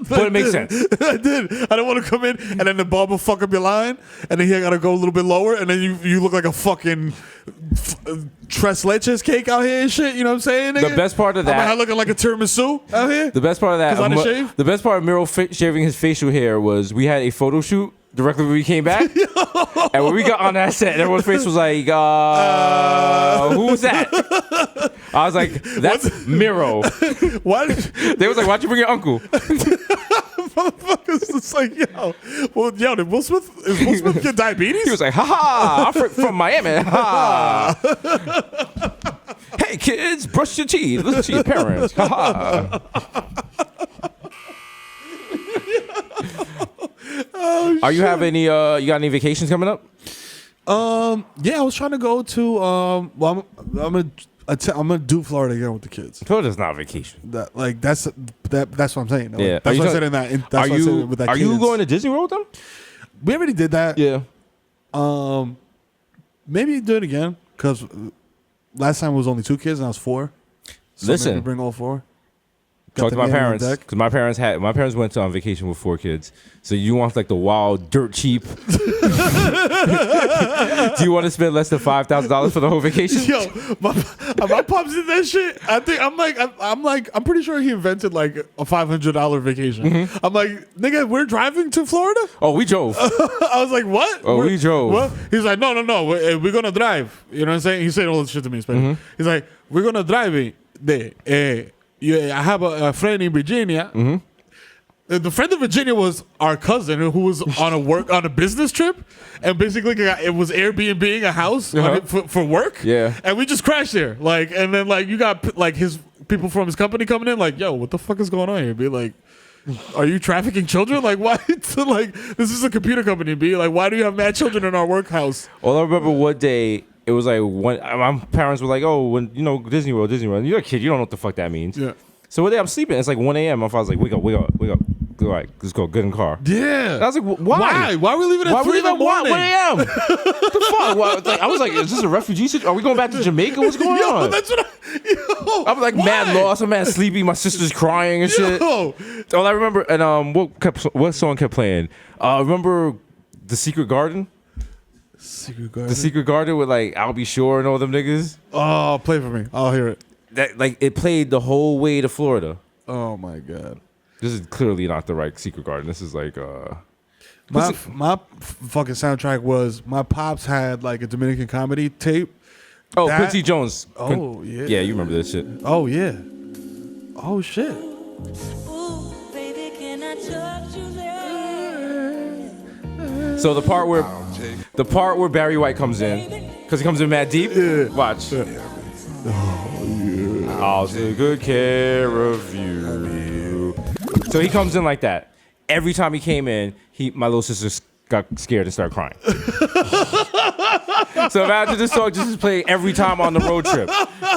But it makes sense. I did. I don't want to come in and then the barber fuck up your line and then he gotta go a little bit lower and then you look like a fucking tres leches cake out here and shit. You know what I'm saying? Nigga? The best part of that, I'm looking like a tiramisu out here. The best part of that, the best part of Miro shaving his facial hair was we had a photo shoot directly when we came back, and when we got on that set, everyone's face was like, "Who's that?" I was like, "That's Miro." Why? They was like, "Why'd you bring your uncle?" Motherfuckers, it's like, did Will Smith get diabetes? He was like, "Ha I'm from Miami." Ha. Hey kids, brush your teeth. Listen to your parents. Ha. Oh, Are you have any? You got any vacations coming up? Yeah, I was trying to go to. Well, I'm gonna do Florida again with the kids. Florida's not vacation. That's what I'm saying. Like, Yeah. that's Are what you I said in that. That's what I said with that. Are you cadence. going to Disney World with them? We already did that. Yeah. Maybe do it again because last time it was only 2 kids and I was 4. So Listen. maybe bring all 4. Talk to my the nanny on parents deck. because my parents went on vacation with 4 kids. So you want like the wild, dirt cheap? Do you want to spend less than $5,000 for the whole vacation? Yo, my pops did that shit. I think I'm pretty sure he invented like a $500 vacation. Mm-hmm. I'm like, nigga, we're driving to Florida. Oh, we drove. I was like, what? Oh, we drove. What? He's like, no, we're gonna drive. You know what I'm saying? He said all this shit to me in Spanish. Mm-hmm. He's like, we're gonna drive there. I have a friend in Virginia. Mm-hmm. The friend in Virginia was our cousin who was on a business trip, and basically it was Airbnb a house on it for work. Yeah. And we just crashed there, and then you got his people from his company coming in, yo, what the fuck is going on here? Be like, are you trafficking children? Why? This is a computer company. Be like, why do you have mad children in our work house? All I remember one day, it was like my parents were like, oh, when Disney World. You're a kid, you don't know what the fuck that means. Yeah. So one day I'm sleeping, it's like 1 a.m. My father's like, wake up. All right, let's go, get in the car. Yeah. And I was like, why? Why are we leaving at 3 in the morning? 1 a.m. What the fuck? I was like, is this a refugee situation? Are we going back to Jamaica? What's going on? That's what I'm like mad lost. I'm mad sleepy. My sister's crying and shit. Yo. All I remember, and what song kept playing? Remember The Secret Garden? Secret Garden. The Secret Garden with I'll Be Sure and all them niggas. Oh, play for me. I'll hear it. That it played the whole way to Florida. Oh my god. This is clearly not the right Secret Garden. This is My fucking soundtrack was my pops had a Dominican comedy tape. oh, That- Quincy Jones. Oh, yeah. Yeah, you remember this shit. Oh yeah. Oh shit. Ooh, baby, can I touch you there? So the part where Barry White comes in, because he comes in mad deep. Yeah. Watch. I'll take good care of you. So he comes in like that. Every time he came in, my little sister got scared and started crying. So imagine this song just is playing every time on the road trip.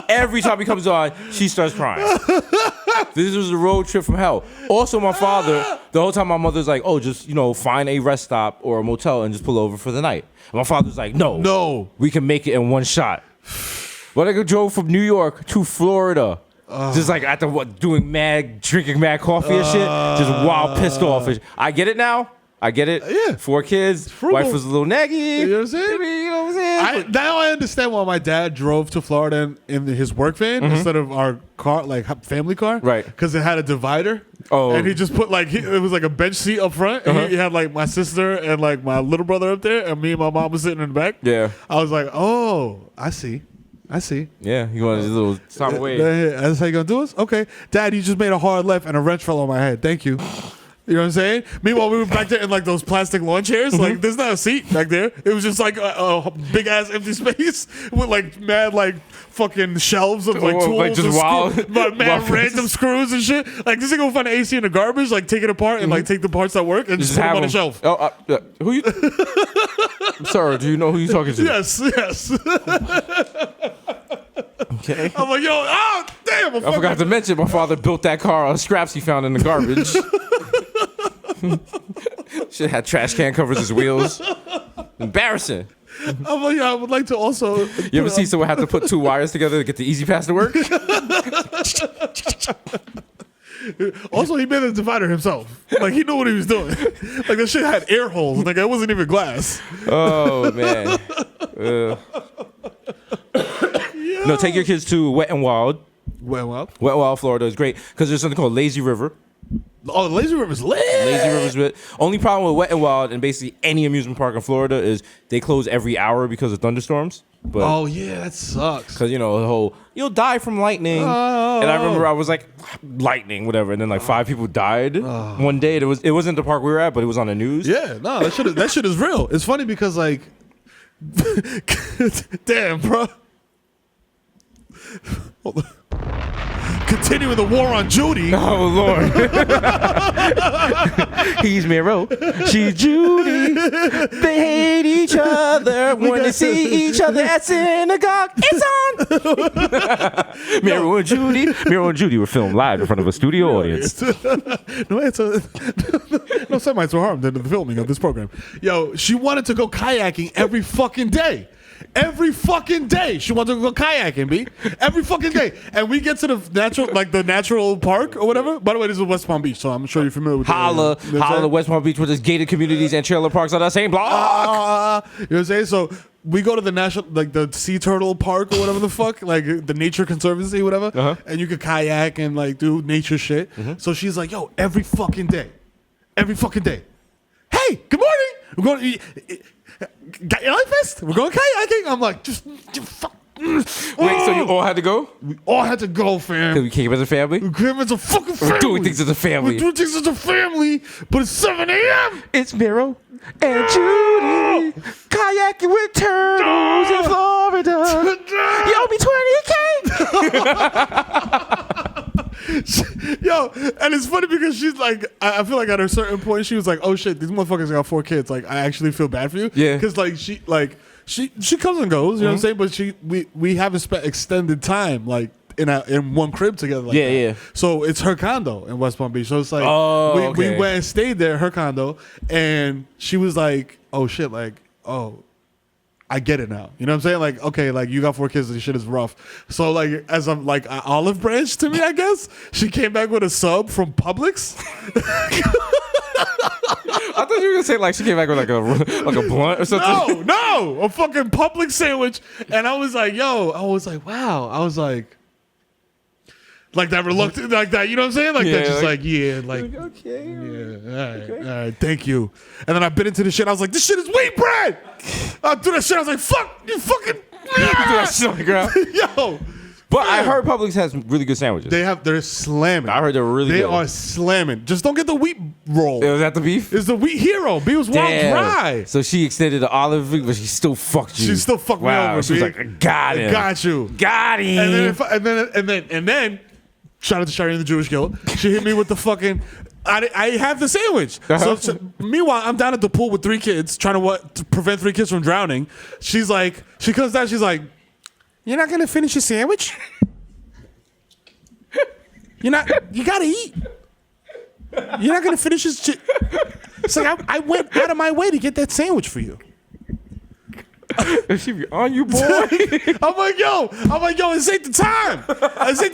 Every time he comes on, she starts crying. This was a road trip from hell. Also, my father, the whole time my mother's like, oh, just, find a rest stop or a motel and just pull over for the night. And my father's like, no. We can make it in one shot. But I drove from New York to Florida. Just drinking mad coffee and shit. Just wild pissed off. I get it now. I get it. Yeah. 4 kids. Frugal. Wife was a little naggy. You know what I'm saying? You know what I'm saying? Now I understand why my dad drove to Florida in his work van instead of our car, family car. Right. Because it had a divider. Oh. And he just put it was a bench seat up front. And he had my sister and my little brother up there. And me and my mom was sitting in the back. Yeah. I was like, oh, I see. Yeah, you wanted a little time away. That's how you gonna do us? Okay. Dad, you just made a hard left and a wrench fell on my head. Thank you. You know what I'm saying? Meanwhile, we were back there in those plastic lawn chairs. There's not a seat back there. It was just a big ass empty space with mad fucking shelves of tools, just and wild, mad wild random screws and shit. This nigga will find an AC in the garbage, take it apart and take the parts that work and just put them on the shelf. Oh, who you? Sir, do you know who you talking to? Yes. Okay. I'm like, damn! I forgot to mention my father built that car on scraps he found in the garbage. Shit had trash can covers as wheels. Embarrassing. I'm like, I would like to also. You ever see someone have to put 2 wires together to get the Easy Pass to work? Also, he made the divider himself. He knew what he was doing. That shit had air holes. It wasn't even glass. Oh man. No, take your kids to Wet and Wild. Well. Wet and Wild, Florida is great because there's something called Lazy River. Oh, the Lazy River's lit. Lazy River's lit. Only problem with Wet and Wild and basically any amusement park in Florida is they close every hour because of thunderstorms. But Oh yeah, that sucks. because the whole you'll die from lightning, and I remember I was like lightning, whatever, and then 5 people died one day. It wasn't the park we were at, but it was on the news. Yeah, no, that shit is real. It's funny because damn, bro. Continuing the war on Judy. Oh Lord. He's Miro. She's Judy. They hate each other when they see each other at synagogue. It's on. Miro and Judy. Miro and Judy were filmed live in front of a studio audience. No Semites were harmed in the filming of this program. Yo, she wanted to go kayaking every fucking day. Every fucking day, she wanted to go kayaking, B. Every fucking day, and we get to the natural park or whatever. By the way, this is West Palm Beach, so I'm sure you're familiar with Holla to West Palm Beach, where there's gated communities and trailer parks on that same block. You know what I'm saying? So we go to the the Sea Turtle Park or whatever the fuck, like the Nature Conservancy, whatever, and you could kayak and like do nature shit. So she's like, yo, every fucking day. Hey, good morning. We're going to got your life vest? We're going kayaking. I'm like, just fuck. Wait, so you all had to go? We all had to go, fam. Because we came as a family? We came as a fucking family. We're doing things as a family. We're doing things as a family, but it's 7 a.m. It's Miro and Judy kayaking with turtles in Florida. You owe me $20K. Yo, and it's funny because she's like, I feel like at a certain point she was like, oh shit, these motherfuckers got 4 kids. Like, I actually feel bad for you. Yeah. Because she comes and goes, you know what I'm saying? But we haven't spent extended time like in one crib together. Like that. Yeah. So it's her condo in West Palm Beach. So it's like we went and stayed there, her condo, and she was like, oh shit, like, oh, I get it now. You know what I'm saying? Like, okay, like you got 4 kids and this shit is rough. So like as I'm like an olive branch to me, I guess, she came back with a sub from Publix. I thought you were gonna say like she came back with like a blunt or something. No, a fucking Publix sandwich. And I was like, wow. I was like that reluctant, like that. You know what I'm saying? Like that, just like okay. all right, thank you. And then I bit into the shit. I was like, this shit is wheat bread. I do that shit. I was like, fuck you, fucking. You do that shit on the ground. Yo. But I heard Publix has really good sandwiches. They're slamming. I heard they're really good. They are slamming. Just don't get the wheat roll. Was that the beef? It's the wheat hero. B was warm dry. So she extended the olive, but she still fucked you. She still fucked me over. She was like, I got him. Got you. Got him. And then, shout out to Shari and the Jewish Guild. She hit me with the fucking. I have the sandwich. So meanwhile, I'm down at the pool with 3 kids, trying to prevent 3 kids from drowning. She comes down. She's like, "You're not gonna finish your sandwich? You gotta eat. You're not gonna finish this shit." It's like I went out of my way to get that sandwich for you. She be on you, boy. I'm like, yo, this ain't the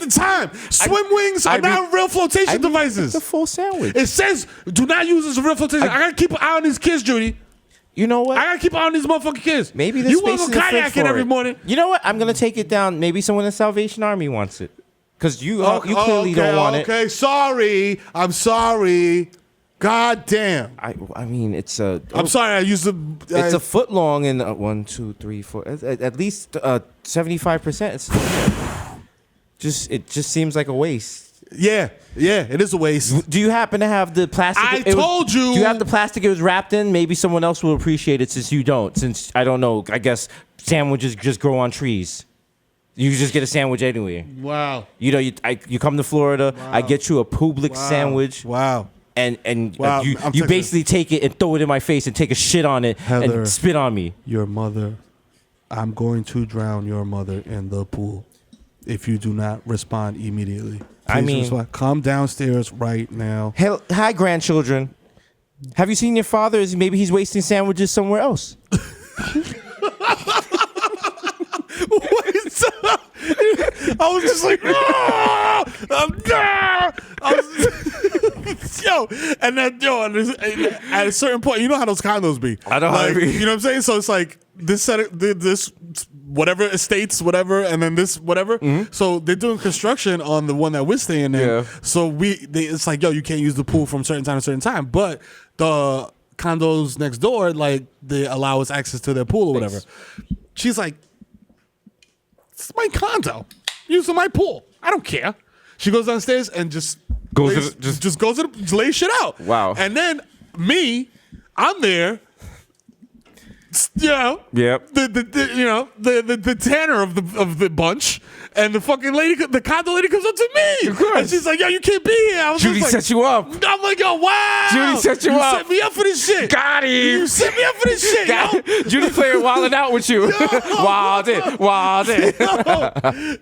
time. Swim wings are not real flotation devices. It's a full sandwich. It says, do not use this as a real flotation. I gotta keep an eye on these kids, Judy. You know what? I gotta keep an eye on these motherfucking kids. Maybe this you space want to go is a fridge kayaking for every it. morning. You know what? I'm gonna take it down. Maybe someone in the Salvation Army wants it. Because you clearly don't want it. Okay, sorry. I'm sorry. God damn. I mean, it's a. I'm sorry. I used the. It's a foot long and 1, 2, 3, 4. At least 75%. It just seems like a waste. Yeah, it is a waste. Do you happen to have the plastic? I told you. Do you have the plastic it was wrapped in? Maybe someone else will appreciate it since you don't. Since I don't know. I guess sandwiches just grow on trees. You just get a sandwich anyway. Wow. You know, you come to Florida. Wow. I get you a Publix sandwich. Wow. And Wow, you basically take it and throw it in my face and take a shit on it Heather, and spit on me. Your mother, I'm going to drown your mother in the pool if you do not respond immediately. Come downstairs right now. Hell, hi, grandchildren. Have you seen your father? Maybe he's wasting sandwiches somewhere else. I was just like, at a certain point, you know how those condos be. I know how they be. You know what I'm saying? So it's like this whatever estates, whatever, and then this whatever. Mm-hmm. So they're doing construction on the one that we're staying in. Yeah. So it's like, yo, you can't use the pool from certain time to certain time, but the condos next door, like they allow us access to their pool or whatever. She's like, it's my condo, using my pool. I don't care. She goes downstairs and just lays shit out. Wow. And then I'm there you know, Yep. the tanner of the bunch, and the fucking lady, the condo lady, comes up to me, Of course. and she's like, "Yo, you can't be here." I was Judy just like, set you up. I'm like, "Yo, wow, Judy set you up. set me up for this shit. Got him. You set me up for this shit, yo." Judy playing wilding out with you. Wild it.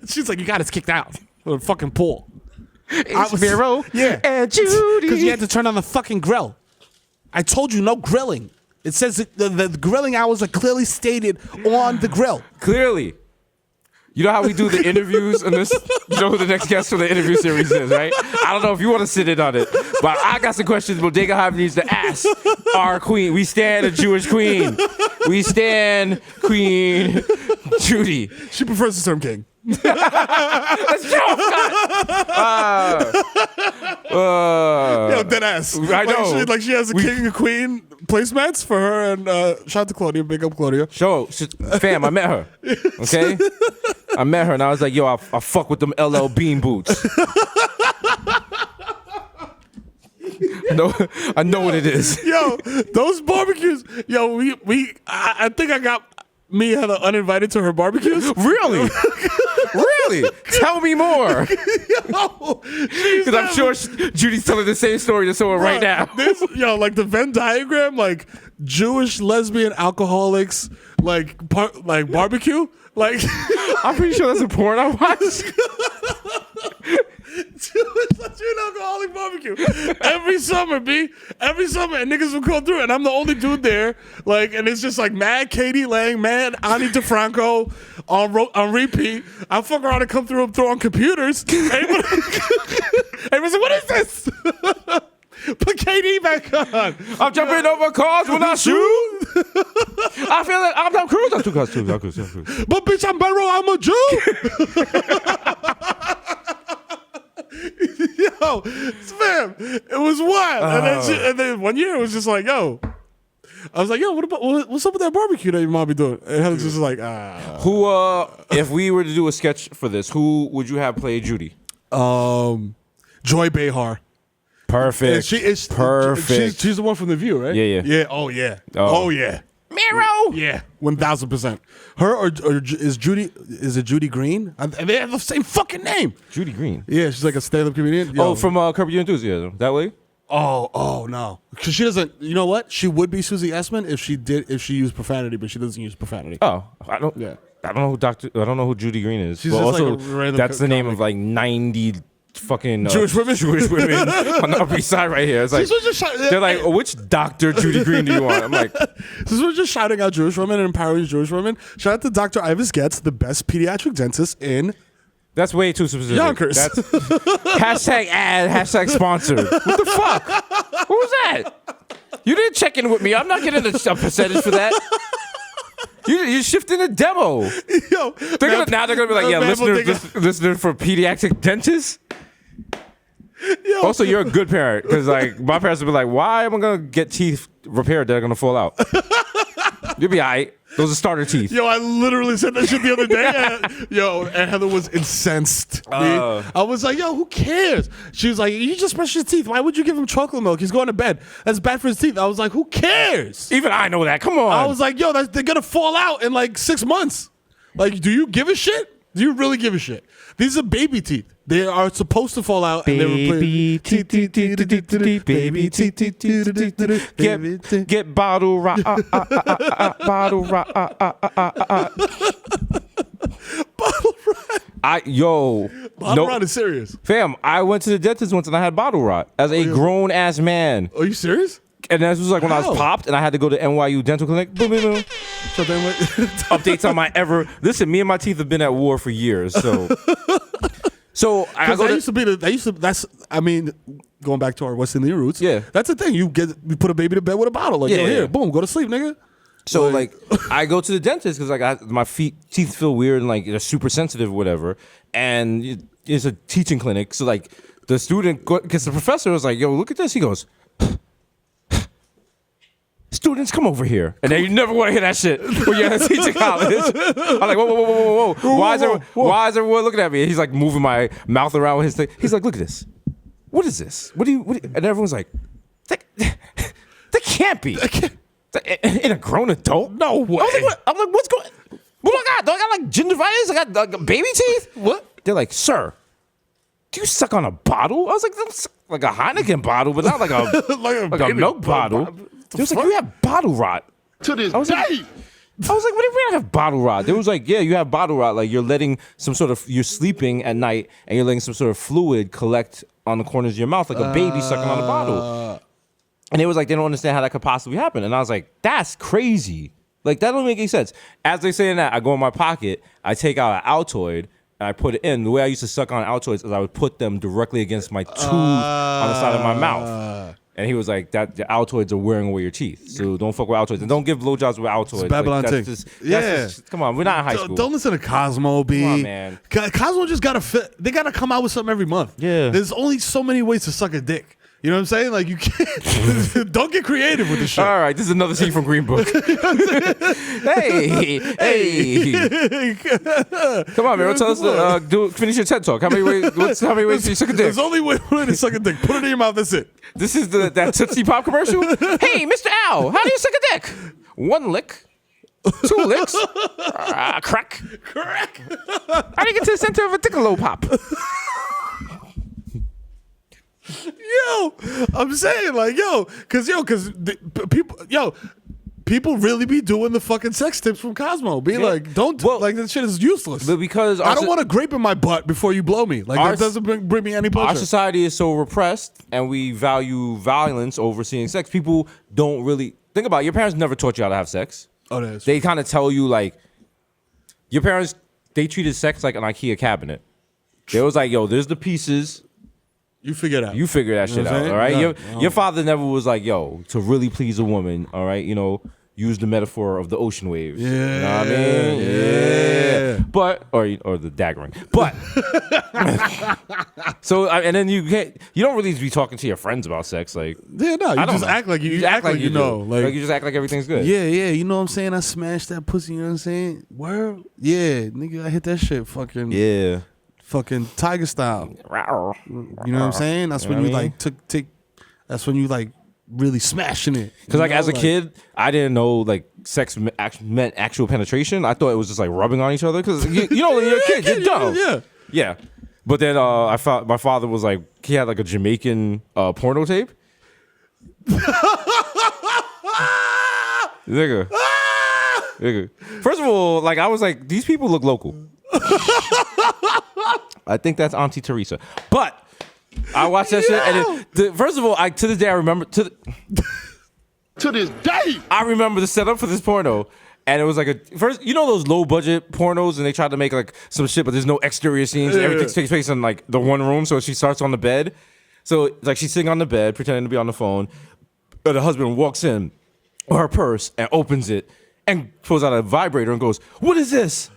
She's like, "You got us kicked out of the fucking pool." It's Miro and Judy. Because you had to turn on the fucking grill. I told you no grilling. It says that the grilling hours are clearly stated on the grill. Clearly. You know how we do the interviews in this? You know who the next guest for the interview series is, right? I don't know if you want to sit in on it, but I got some questions Bodega Hive needs to ask our queen. We stand a Jewish queen. We stand Queen Judy. She prefers the term king. Let's go. Yo, dead ass. I know. Like she has a king and queen placemats for her, and shout out to Claudia. Big up Claudia. Fam, I met her. Okay? I met her and I was like, yo, I fuck with them LL Bean boots. I know what it is. Yo, those barbecues. Yo, I think I got me Heather uninvited to her barbecues. Really? Really? Tell me more. Because I'm sure Judy's telling the same story to someone right now. Like the Venn diagram, like Jewish lesbian alcoholics, like barbecue. Like I'm pretty sure that's a porn I watched. Jewish lesbian alcoholic barbecue every summer, B. Every summer, and niggas will come through, and I'm the only dude there. Like, and it's just like mad Katie Lang, mad Ani DeFranco on repeat. I fuck around and come through and throw on computers. Everybody's like, "What is this?" Put KD back on. I'm jumping over cars when I shoot. I feel like I'm Tom Cruise. I'm too close. But bitch, I'm better. I'm a Jew. Yo, fam, it was wild. And then one year it was just like, yo. I was like, yo, what's up with that barbecue that your mom be doing? And Heather's just like, Who, if we were to do a sketch for this, who would you have play Judy? Joy Behar. Perfect. Perfect. She's the one from The View, right? Yeah. Yeah. Oh yeah. Oh yeah. Miro. Yeah. 1000%. Her or is Judy? Is it Judy Green? And they have the same fucking name. Judy Green. Yeah, she's like a stand-up comedian. Yo. Oh, from Curb Your Enthusiasm. That way. Oh no. Because she doesn't. You know what? She would be Susie Essman if she used profanity, but she doesn't use profanity. Oh, I don't know who Judy Green is. She's but just also, like a random that's the name comic. of like 90 fucking Jewish women on the Upper East Side right here. It's like they're like, oh, which Dr. Judy Green do you want? I'm like, since we're just shouting out Jewish women and empowering Jewish women, shout out to Dr. Ivis Getz, the best pediatric dentist in that's way too specific. Yonkers. That's hashtag ad, hashtag sponsored. What the fuck? What was that? You didn't check in with me. I'm not getting a percentage for that. You're shifting the demo. Yo, Now they're gonna be like, yeah, listener for pediatric dentists. Yo. Also, you're a good parent because like my parents would be like, why am I gonna get teeth repaired that are gonna fall out? You'll be alright. Those are starter teeth. Yo, I literally said that shit the other day. And Heather was incensed. I was like, yo, who cares? She was like, you just brush his teeth. Why would you give him chocolate milk? He's going to bed. That's bad for his teeth. I was like, who cares? Even I know that. Come on. I was like, yo, they're going to fall out in like 6 months. Like, do you give a shit? Do you really give a shit? These are baby teeth. They are supposed to fall out. Baby teeth, baby teeth. Get bottle rock, bottle rock, Bottle rot. Bottle rot is serious. Fam, I went to the dentist once and I had bottle rot as a grown ass man. Are you serious? And this was like when I was How? popped and I had to go to NYU Dental Clinic. Boom, boom, boom. So then Updates on my Listen, me and my teeth have been at war for years, so. I mean, going back to our West Indian roots. Yeah. That's the thing. You put a baby to bed with a bottle. Like, Yeah, yo, yeah. here, boom, go to sleep, nigga. So like I go to the dentist because like my teeth feel weird and like they're super sensitive or whatever, and it's a teaching clinic. So like the student, because the professor was like, "Yo, look at this." He goes, "Students, come over here," and then you never want to hear that shit when you're in a teaching college. I'm like, whoa. Why is everyone looking at me? And he's like moving my mouth around with his thing. He's like, "Look at this. What is this? What do you?" And everyone's like, "That can't be." In a grown adult? No way. I'm like, what's going? What do I got? Do I got like gingivitis? I got like baby teeth? What? They're like, sir, do you suck on a bottle? I was like, like a Heineken bottle, but not like a like a baby milk bottle. They was like, you have bottle rot. To this I was like, what do you mean I have bottle rot? They was like, yeah, you have bottle rot. Like you're letting you're sleeping at night and you're letting some sort of fluid collect on the corners of your mouth like a baby sucking on a bottle. And they was like, they don't understand how that could possibly happen. And I was like, that's crazy. Like that don't make any sense. As they saying that, I go in my pocket, I take out an Altoid, and I put it in. The way I used to suck on Altoids is I would put them directly against my tooth on the side of my mouth. And he was like, "That the Altoids are wearing away your teeth, so don't fuck with Altoids and don't give blowjobs with Altoids." Babylon like, Tick. Yeah. Come on, we're not in high school. Don't listen to Cosmo, B. Come on, man. Cosmo just gotta fit. They gotta come out with something every month. Yeah. There's only so many ways to suck a dick. You know what I'm saying? Like you can't. Don't get creative with this shit. All right, this is another scene from Green Book. hey. Come on, man. Tell us. Finish your TED talk. How many ways? How many ways do you suck a dick? There's only one way to suck a dick. Put it in your mouth. That's it. This is that Tootsie Pop commercial. Hey, Mr. Owl, how do you suck a dick? 1 lick, 2 licks, crack. How do you get to the center of a Dickolo Pop? Yo, I'm saying like, people really be doing the fucking sex tips from Cosmo. Be like, like this shit is useless. But because I don't want a grape in my butt before you blow me. Like that doesn't bring me any pleasure. Our society is so repressed, and we value violence over seeing sex. People don't really think about it. Your parents never taught you how to have sex. Oh, that's they kind of tell you like, your parents, they treated sex like an IKEA cabinet. They was like, yo, there's the pieces. You figure it out. You figure that shit out, all right? Yeah. Your father never was like, yo, to really please a woman, all right? You know, use the metaphor of the ocean waves. Yeah. You know what I mean? Yeah. But, or the daggering. But, so, and then you don't really be talking to your friends about sex. Like, yeah, no, you just act like you act like you know. Like, you just act like everything's good. Yeah, you know what I'm saying? I smashed that pussy, you know what I'm saying? Word? Yeah, nigga, I hit that shit fucking. Yeah. Fucking Tiger style. You know what I'm saying? That's when you like take. That's when you like really smashing it. Because like as a kid, I didn't know like sex meant actual penetration. I thought it was just like rubbing on each other. Because you know when you're a kid, you're dumb. Yeah. But then I found my father was like, he had like a Jamaican porno tape. Nigga. First of all, like I was like, these people look local. I think that's Auntie Teresa. But I watched that shit, and first of all, to this day I remember to this day I remember the setup for this porno, and it was like first, you know those low budget pornos, and they tried to make like some shit, but there's no exterior scenes. Everything takes place in like the one room, so she starts on the bed. So it's like she's sitting on the bed, pretending to be on the phone. But the husband walks in with her purse and opens it and pulls out a vibrator and goes, "What is this?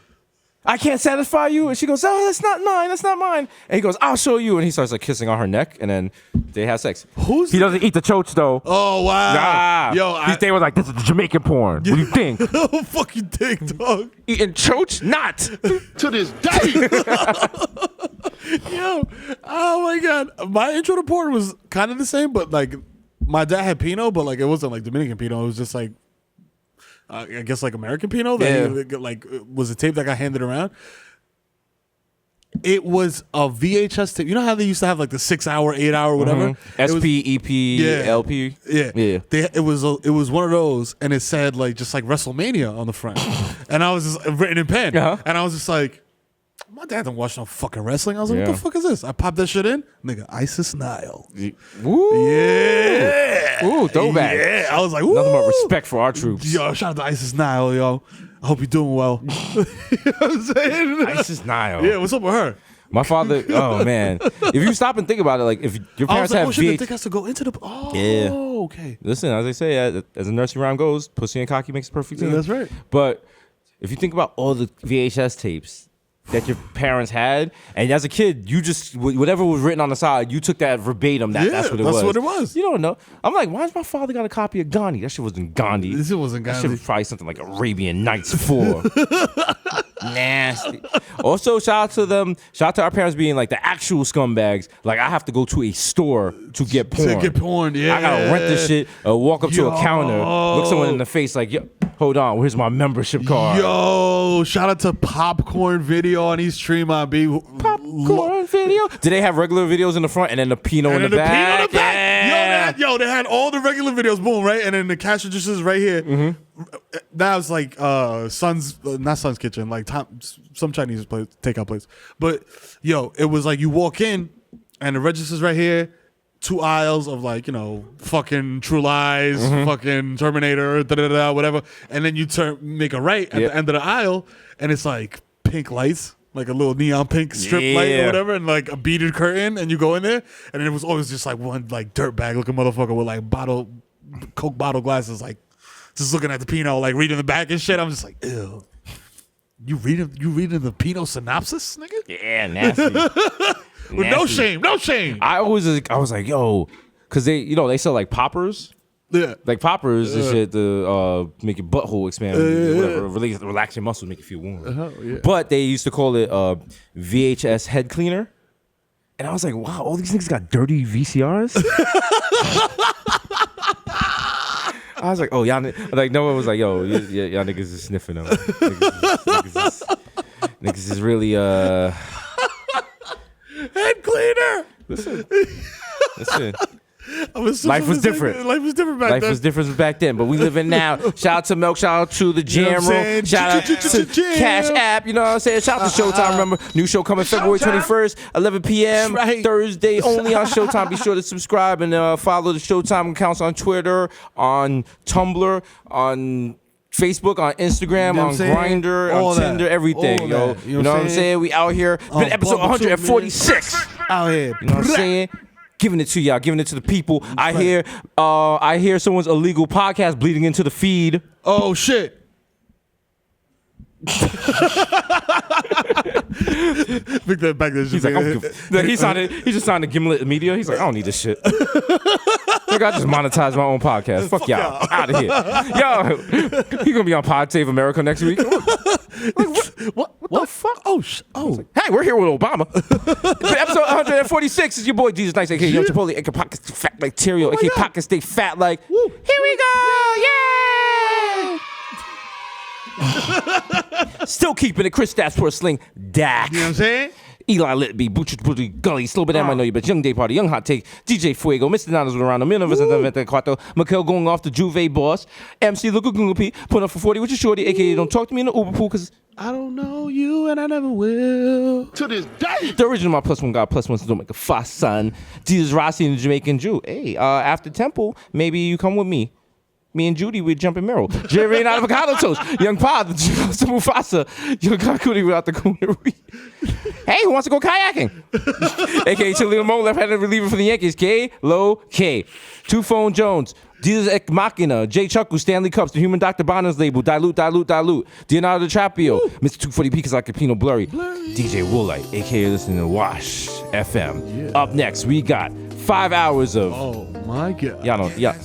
I can't satisfy you." And she goes, "Oh, that's not mine. That's not mine." And he goes, "I'll show you." And he starts like kissing on her neck, and then they have sex. He doesn't eat the choach though. Oh wow! Nah. Yo, they were like, "This is Jamaican porn. What do you think?" Oh fuck you think, dog? Eating choach? Not to this day. Yo, oh my god! My intro to porn was kind of the same, but like my dad had Pinot, but like it wasn't like Dominican Pinot. It was just like. I guess like American Pinot that like was a tape that got handed around. It was a VHS tape. You know how they used to have like the 6 hour, 8 hour, whatever. SP, EP, LP. Yeah. It was one of those, and it said like just like WrestleMania on the front, and I was just written in pen, and I was just like. My dad don't watch no fucking wrestling. I was like, what the fuck is this? I popped that shit in. Nigga, Isis Nile. Woo. Yeah. Ooh, throwback. Yeah. I was like, woo. Nothing but respect for our troops. Yo, shout out to Isis Nile, yo. I hope you're doing well. You know what I'm saying? Isis Nile. Yeah, what's up with her? My father, oh man. If you stop and think about it, like if your parents have shit, the dick has to go into the... Oh, yeah. Okay. Listen, as they say, as a nursery rhyme goes, pussy and cocky makes a perfect team. Yeah, that's right. But if you think about all the VHS tapes that your parents had, and as a kid, you just whatever was written on the side, you took that verbatim. That's what it was. That's what it was. You don't know. I'm like, why does my father got a copy of Gandhi? That shit wasn't Gandhi. This shit wasn't That Gandhi. shit was probably something like Arabian Nights 4. Nasty. Also, shout out to them. Shout out to our parents being like the actual scumbags. Like I have to go to a store to get porn. To get porn, yeah. I gotta rent this shit. Walk up to a counter, look someone in the face, like, yo, hold on, where's my membership card? Yo, shout out to Popcorn Video on East Tremont, B. Popcorn Video. Did they have regular videos in the front and then the Pinot in the then back? Pinot in the back. Yeah. They had all the regular videos, boom, right? And then the cash registers right here. Mm-hmm. Now it's like not Sun's Kitchen, like some Chinese place, takeout place. But yo, it was like you walk in and the register's right here. 2 aisles of like, fucking True Lies, fucking Terminator, whatever. And then you make a right at the end of the aisle, and it's like pink lights, like a little neon pink strip light or whatever, and like a beaded curtain, and you go in there, and it was always just like one like dirtbag looking motherfucker with like Coke bottle glasses, like just looking at the Pinot, like reading the back and shit. I'm just like, ew. You reading the Pinot synopsis, nigga? Yeah, nasty. With no shame. I was like, yo, because they sell like poppers. Yeah. Like poppers and shit to make your butthole expand, whatever, relax your muscles, make you feel warm. But they used to call it VHS head cleaner. And I was like, wow, all these niggas got dirty VCRs? I was like, oh, y'all, like, no one was like, yo, y'all niggas is sniffing them. Niggas is really, Head cleaner. Listen. Life was different. Life was different back then. Life was different back then, but we live in now. Shout out to Milk, shout out to the Jam Room, shout out to Cash App, you know what I'm saying? Shout out to Showtime. Remember, new show coming February 21st, 11 p.m. Thursday, only on Showtime. Be sure to subscribe and follow the Showtime accounts on Twitter, on Tumblr, on Facebook, on Instagram, on Grindr, on Tinder, everything, yo. You know what I'm saying? We out here. Been episode 146. Out here. You know what I'm saying? Giving it to y'all, giving it to the people. I hear someone's illegal podcast bleeding into the feed. Oh shit. Pick that back. He's like, he just signed to Gimlet Media. He's like, I don't need this shit. Look, I just monetize my own podcast. Fuck y'all. Out of here. Yo, he gonna be on Pod Save America next week. What the fuck? Oh. Hey, we're here with Obama. Episode 146 is your boy Jesus Nice, aka Young Chipotle, aka Pocket Fat like Terrio, aka Pocket Stay Fat like. Here we go! Yay! Still keeping it. Chris Stats for a sling. Dak. You know what I'm saying? Eli Litby, Butcher Booty, Gully, Slow But I know you, but Young Day Party, Young Hot Take, DJ Fuego, Mr. Nanas around the Mill of 94, Mikel going off the Juve boss, MC Luka Gunga P, putting up for 40 with your shorty, aka don't talk to me in the Uber pool, cause I don't know you and I never will. To this day. the original my plus one guy, plus one, so don't make a fuss, son. Jesus Rossi and the Jamaican Jew. Hey, after Temple, maybe you come with me. Me and Judy, we're jumping Merrill. Jerry and avocado toast. Young Pod, the Mufasa. Young Kakuri without the Coonery. Hey, who wants to go kayaking? AKA Chili Mo, left-handed reliever for the Yankees. K-Lo K. Two Phone Jones. Jesus Ek Machina. Jay Chuckle. Stanley Cups. The Human Dr. Bonner's label. Dilute. Leonardo DiCaprio. Mr. 240p because like a Pinot Blurry. DJ Woolite, AKA listening to Wash FM. Up next, we got 5 hours of. Oh my god. Y'all know. Yeah.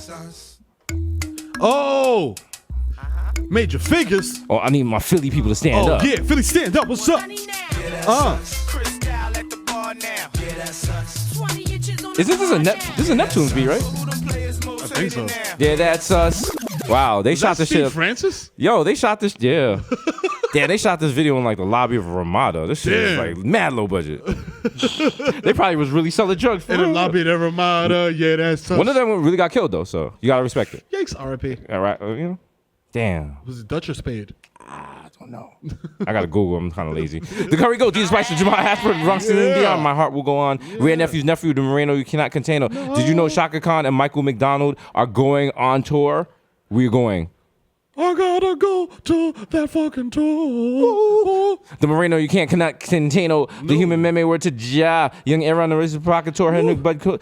Oh. Major figures. Oh, I need my Philly people to stand up. Oh yeah, Philly stand up. What's up? This is a Neptune's beat, right? I think so. Yeah, that's us. Wow, they shot this Steve shit. Francis? Yo, they shot this. Yeah. Yeah, they shot this video in like the lobby of Ramada. This shit is like mad low budget. They probably was really selling drugs for In the real. lobby of the Ramada. Yeah, that's tough. One of them really got killed though, so you gotta respect it. Yikes, R.I.P. All right, you know. Damn. Was it Dutch or Spade? I don't know. I gotta Google. I'm kind of lazy. The Curry Go, Jesus Spicer, Jamal Hasper, Bronx and Beyond. My heart will go on. Rare Nephew's nephew, the Moreno, you cannot contain her. Did you know Shaka Khan and Michael McDonald are going on tour? We're going. I gotta go to that fucking tour. The Moreno, you can't contain. The human meme word to Ja. Young Aaron, the Razor Provocateur, Henrik Bud,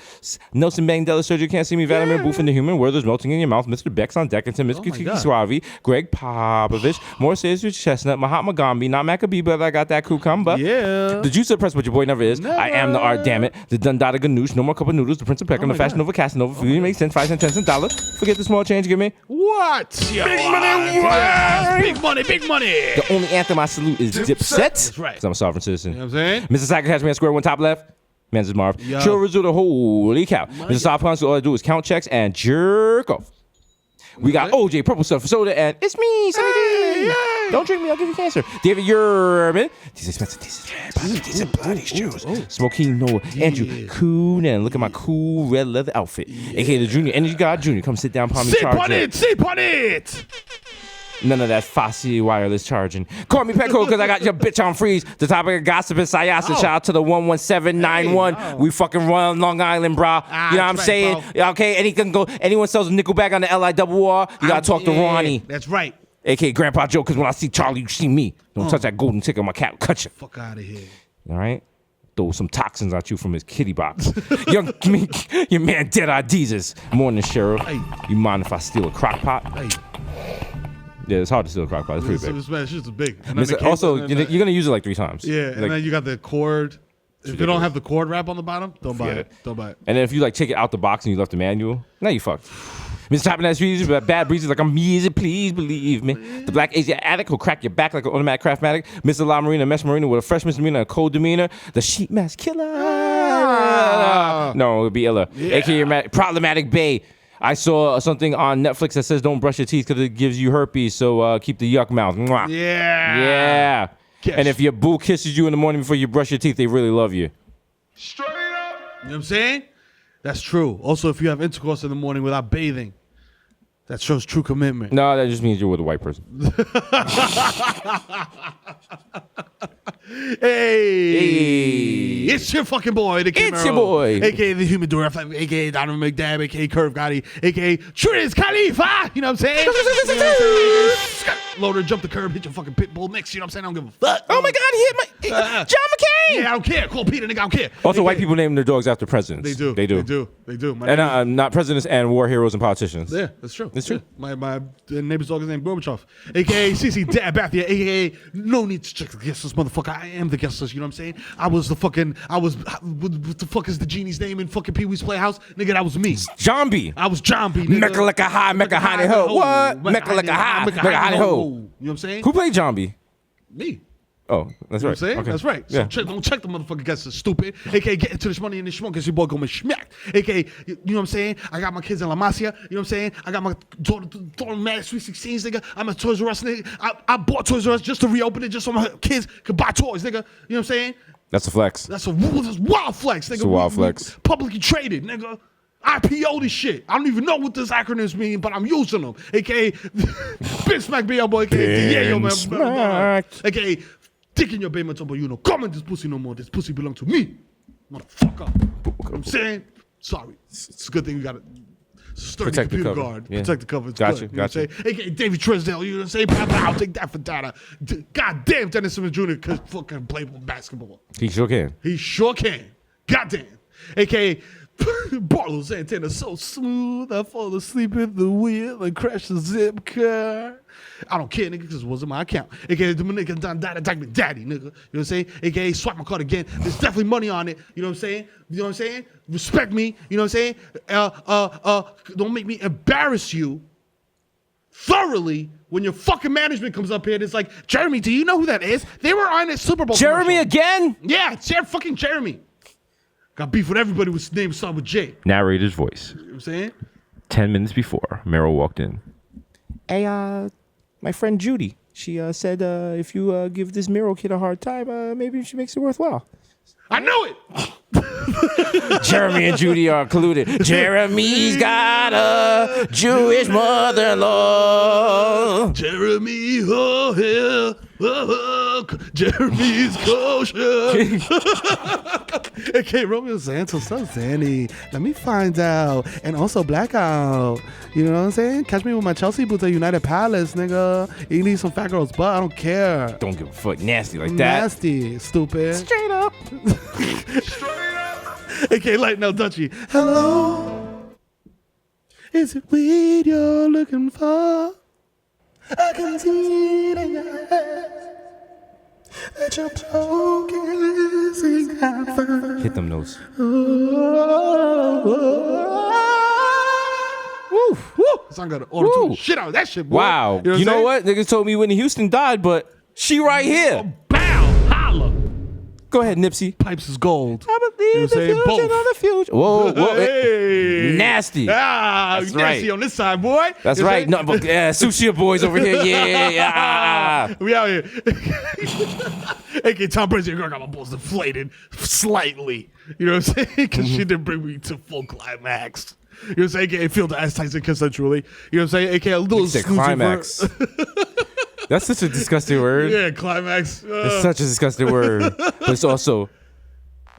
Nelson Bangdella, Surgery Can't See Me, Vladimir Boof, and the human Werther's melting in your mouth, Mr. Bex on Deccanton, Mr. Kiki Suave, Greg Popovich, More Says with Chestnut, Mahatma Gandhi, not Maccabee, but I got that cucumber. Yeah. The Juice of Press, but your boy never is. I am the art, damn it. The Dundada Ganoush, no more cup of noodles, the Prince of Peckham, the Fashion Nova Casanova, for you make 10 cents, 5 cents, $10. Forget the small change, give me. What? Big money. Yes, big money, big money. The only anthem I salute is Dipset. That's right. Because I'm a sovereign citizen. You know what I'm saying? Mr. Catch me at square one top left. Man's is Marv. Yo. Chill Rizzuto, holy cow. Mr. Soft Punch, all I do is count checks and jerk off. We got OJ, Purple Stuff for Soda, and it's me, Sonny D. Don't drink me, I'll give you cancer. David Yerman. These expensive, these body shoes. Smoking Noah, Andrew, cool, and look at my cool red leather outfit. AKA the Junior Energy God Junior. Come sit down, palm me Sip charge. on it, sip on it. None of that Fossey wireless charging. Call me Petco because I got your bitch on freeze. The topic of gossip is Sayasa. Shout out to the 11791. Hey, We fucking run Long Island, bro. You know what I'm that's saying? right, bro. Okay, anyone sells a nickel bag on the LIWR, you gotta talk to Ronnie. That's right. AKA Grandpa Joe, because when I see Charlie, you see me. Don't touch that golden ticket on my cat. Cut you. Fuck out of here. All right? Throw some toxins at you from his kitty box. Young your man Dead-Eye Jesus. Morning, Sheriff. Hey. You mind if I steal a crock pot? Hey, Yeah, it's hard to steal a crock pot. It's pretty big. it's just big. And then the cable, Also, and then you're gonna use it like 3 times. yeah, and Like, then you got the cord. If you don't have the cord wrap on the bottom, don't buy Forget it. Don't buy it. and then if you like take it out the box and you left the manual, now you fucked. Mr. Topping that street, bad breezes like I'm easy, please believe me. The black Asian addict who'll crack your back like an automatic craftmatic. Mr. La Marina, Mesh Marina with a fresh misdemeanor and a cold demeanor. The sheet mask killer. No, it would be illa. AKA Problematic Bay. I saw something on Netflix that says don't brush your teeth because it gives you herpes, so keep the yuck mouth. Mwah. Yeah. Yeah. Kiss. And if your boo kisses you in the morning before you brush your teeth, they really love you. Straight up. You know what I'm saying? That's true. Also, if you have intercourse in the morning without bathing, that shows true commitment. No, that just means you're with a white person. Hey, it's your fucking boy, the Kid It's your Mero, boy. aka the Humidor, aka Donovan McDab, aka Curve Gotti, aka Triz Khalifa. You know what I'm saying? Loader, jump the curb, hit your fucking pit bull mix. You know what I'm saying? I don't give a fuck. Oh my God, he hit my John McCain. Yeah, I don't care. Call Peter, nigga. I don't care. Also, AKA white people name their dogs after presidents. They do. They do. They do. They do. My And neighbor's- not presidents and war heroes and politicians. yeah, that's true. It's true. Yeah. My neighbor's dog is named Gorbachev, aka CC Bathia, aka no need to check the guest list, motherfucker. I am the guest list. You know what I'm saying? What the fuck is the genie's name in fucking Pee Wee's Playhouse? Nigga, that was me. Zombie. I was John B. nigga. Mecca like a high, Mecca high ho. What? Mecca like a high, Mecca high ho. You know what I'm saying? Who played Zombie? Me. Oh, that's You know right. what I'm saying? Okay. That's right. Yeah. So don't check the motherfucking guests are stupid. AKA get into this money and this schmuck because your boy gonna smack. AKA, you know what I'm saying? I got my kids in La Masia. You know what I'm saying? I got my daughter mad at Sweet 16s, nigga. I'm a Toys R Us nigga. I bought Toys R Us just to reopen it just so my kids could buy toys, nigga. You know what I'm saying? That's a flex. That's a wild flex, nigga. It's a wild flex. Publicly traded, nigga. IPO this shit. I don't even know what this acronyms mean, but I'm using them. AKA Ben Smack BL boy, AKA yeah, yo man. Smack. AKA dick in your baby tumble, you know. Come on, this pussy no more. This pussy belong to me. Motherfucker. You know what I'm saying? Sorry. It's a good thing we got to sturdy Protect the computer cover. guard. Yeah. Protect the cover. It's Gotcha, good. You know what I'm gotcha. saying? AKA David Trisdale, you know what I'm saying? Pow, pow, take that for data. God damn, Dennis Simmons Jr. could fucking play basketball. He sure can. He sure can. Goddamn. AKA Barlow Santana, so smooth. I fall asleep in the wheel and crash the zip car. I don't care, nigga, because it wasn't my account. AKA Dominican Don Dada Diamond Daddy, nigga. You know what I'm saying? AKA swipe my card again. There's definitely money on it. You know what I'm saying? You know what I'm saying? Respect me. You know what I'm saying? Don't make me embarrass you thoroughly when your fucking management comes up here and it's like, Jeremy, do you know who that is? They were on a Super Bowl Jeremy commercial. again? Yeah, it's fucking Jeremy. Got beef with everybody with name started with J. Narrator's voice. You know what I'm saying? 10 minutes before Meryl walked in. Hey, my friend Judy. She said if you give this Miro kid a hard time, maybe she makes it worthwhile. I knew it. Jeremy and Judy are colluded. Jeremy's got a Jewish mother-in-law. Jeremy, oh hell, Jeremy's kosher. Okay, Romeo Santos, so Zanny. Let me find out. And also Blackout. You know what I'm saying? Catch me with my Chelsea boots at United Palace, nigga. You need some fat girl's butt. I don't care. Don't give a fuck. Nasty like that. Nasty, stupid. Straight up. Okay, lighten out Dutchie. Hello. Is it weed you're looking for? I can see it in your eyes that you're progressing half. Hit them notes. Woo, woo. Son got to auto-tune Woo. shit out of that shit, boy. Wow. You know what? Niggas told me Whitney Houston died, but she right here. Bow, holla. Go ahead, Nipsey. Pipes is gold. I believe You know what I'm the saying? future Both. of the future. Whoa, whoa. Hey. Nasty. That's nasty right. on this side, boy. That's You know what right. I'm No, but Sushi boys over here. Yeah. saying? We out here. AK Tom Brady, girl got my balls deflated slightly. You know what I'm saying? Because she didn't bring me to full climax. You know what I'm saying? AKA feel the ass Tyson consensually. You know what I'm saying? AKA a little Said snoozy climax. That's such a disgusting word. Yeah, climax. It's such a disgusting word. But it's also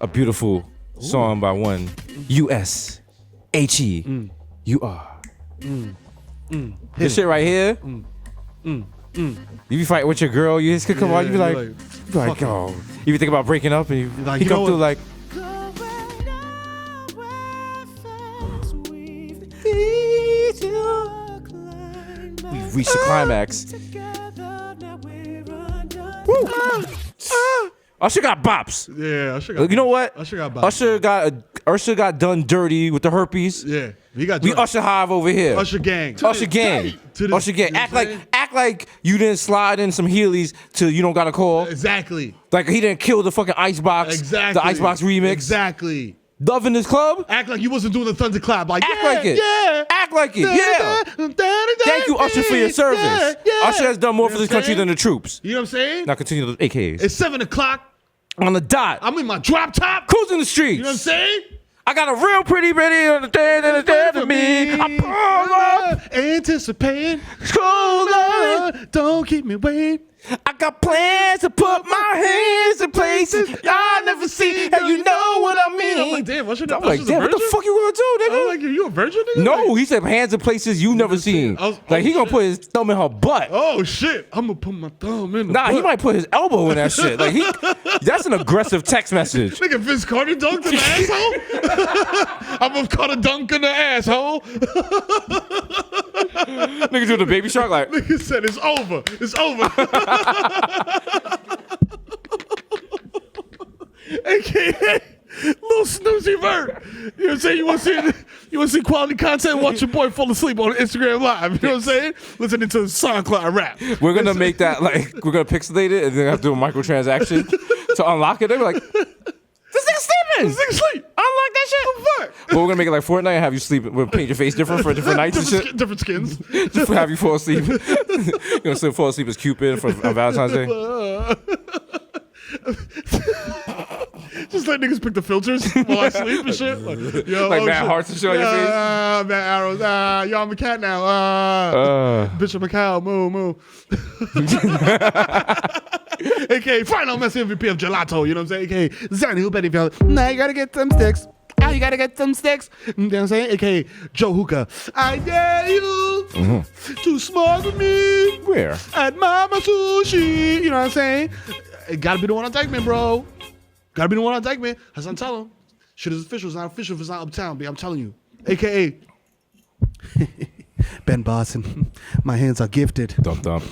a beautiful song by one U.S.H.E. You are. This shit right here. You be fighting with your girl, you just could come on, you be like, oh. You be thinking about breaking up and you Like, he you know come through what? like, we've reached the climax. Usher got bops. Yeah, I should got. You know what? Usher got bops. Usher got done dirty with the herpes. Yeah, he got. We drunk. Usher Hive over here. Usher gang. Usher gang. Usher gang. Act like you didn't slide in some Heelys till you don't got a call. Exactly. Like he didn't kill the fucking Icebox. Exactly. The Icebox remix. Exactly. Love in this club. Act like you wasn't doing the thunderclap. Like Act yeah, like it. Yeah. Act like it. Yeah. Thank you, Usher, for your service. Yeah, yeah. Usher has done more You for know this what I'm country saying? than the troops. You know what I'm saying? Now continue the AKs. It's 7:00. On the dot. I'm in my drop top. Cruising the streets. You know what I'm saying? I got a real pretty bitty on the stand and the stand for me. I pull up. Anticipating. Scroll Don't keep me waiting. I got plans to put my hands in places y'all never see, and you know what I mean. I'm like, damn, Usher, I'm like, damn, what the fuck you gonna do, I'm nigga? like, you a virgin, nigga? No, Like, he said hands in places you never seen. I was- Like he oh, gonna shit. put his thumb in her butt. oh shit! I'm gonna put my thumb in. The Nah, he butt. might put his elbow in that shit. Like that's an aggressive text message. Nigga, Vince Carter dunked in the asshole. I'm gonna cut a dunk in the asshole. Nigga do the baby shark like. Nigga said it's over. It's over. AKA Little Snoozy Bird. You know what I'm saying? You want to see quality content? Watch your boy fall asleep on Instagram Live. You know what I'm saying? Listening to SoundCloud rap. We're gonna make that like we're gonna pixelate it and then have to do a microtransaction to unlock it. They're like, this nigga sleeping. This nigga sleep. Unlock that shit. Fuck. But we're gonna make it like Fortnite and have you sleep. We'll paint your face different for different nights and shit. Different skins. Just to have you fall asleep. You're gonna fall asleep as Cupid for on Valentine's Day. Just let niggas pick the filters while I sleep and shit. Like, yo, Like oh, Matt shit. Hearts and shit on your face? Matt Arrows. Yo, I'm a cat now. Bitch, I'm a cow. Moo, moo. AKA final mess MVP of gelato. You know what I'm saying? AKA Zanny, who bet if y'all. Now you gotta get some sticks. Now you gotta get some sticks. You know what I'm saying? AKA Joe Hookah. I dare you to smother me Where? at Mama Sushi. You know what I'm saying? It gotta be the one on Dykeman, bro. Gotta be the one on Dykeman. Hassan, tell him. Shit is official. It's not official if it's not uptown, B. I'm telling you. AKA Ben Boston. My hands are gifted. Dump dump.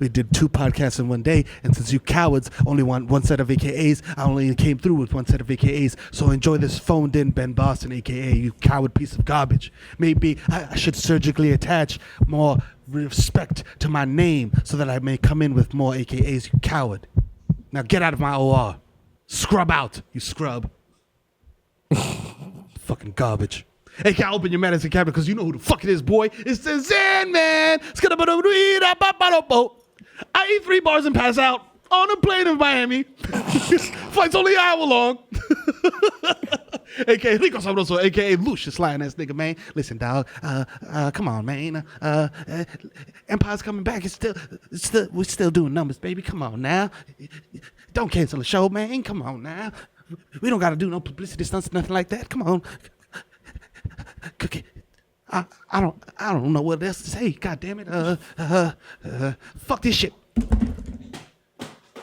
We did 2 podcasts in one day, and since you cowards only want one set of AKAs, I only came through with one set of AKAs. So enjoy this phoned in Ben Boston, AKA you coward piece of garbage. Maybe I should surgically attach more respect to my name so that I may come in with more AKAs, you coward. Now get out of my OR. Scrub out, you scrub. Fucking garbage. Hey, can I open your Madison cabinet because you know who the fuck it is, boy. It's the Zen Man. I eat 3 bars and pass out on a plane in Miami. Flight's only an hour long. AKA Rico Sabroso, AKA Lucius lying ass nigga, man. Listen, dog. Come on, man. Empire's coming back. We're still doing numbers, baby. Come on now. Don't cancel the show, man. Come on now. We don't gotta do no publicity stunts, nothing like that. Come on. Cookie. I don't know what else to say. God damn it. Fuck this shit.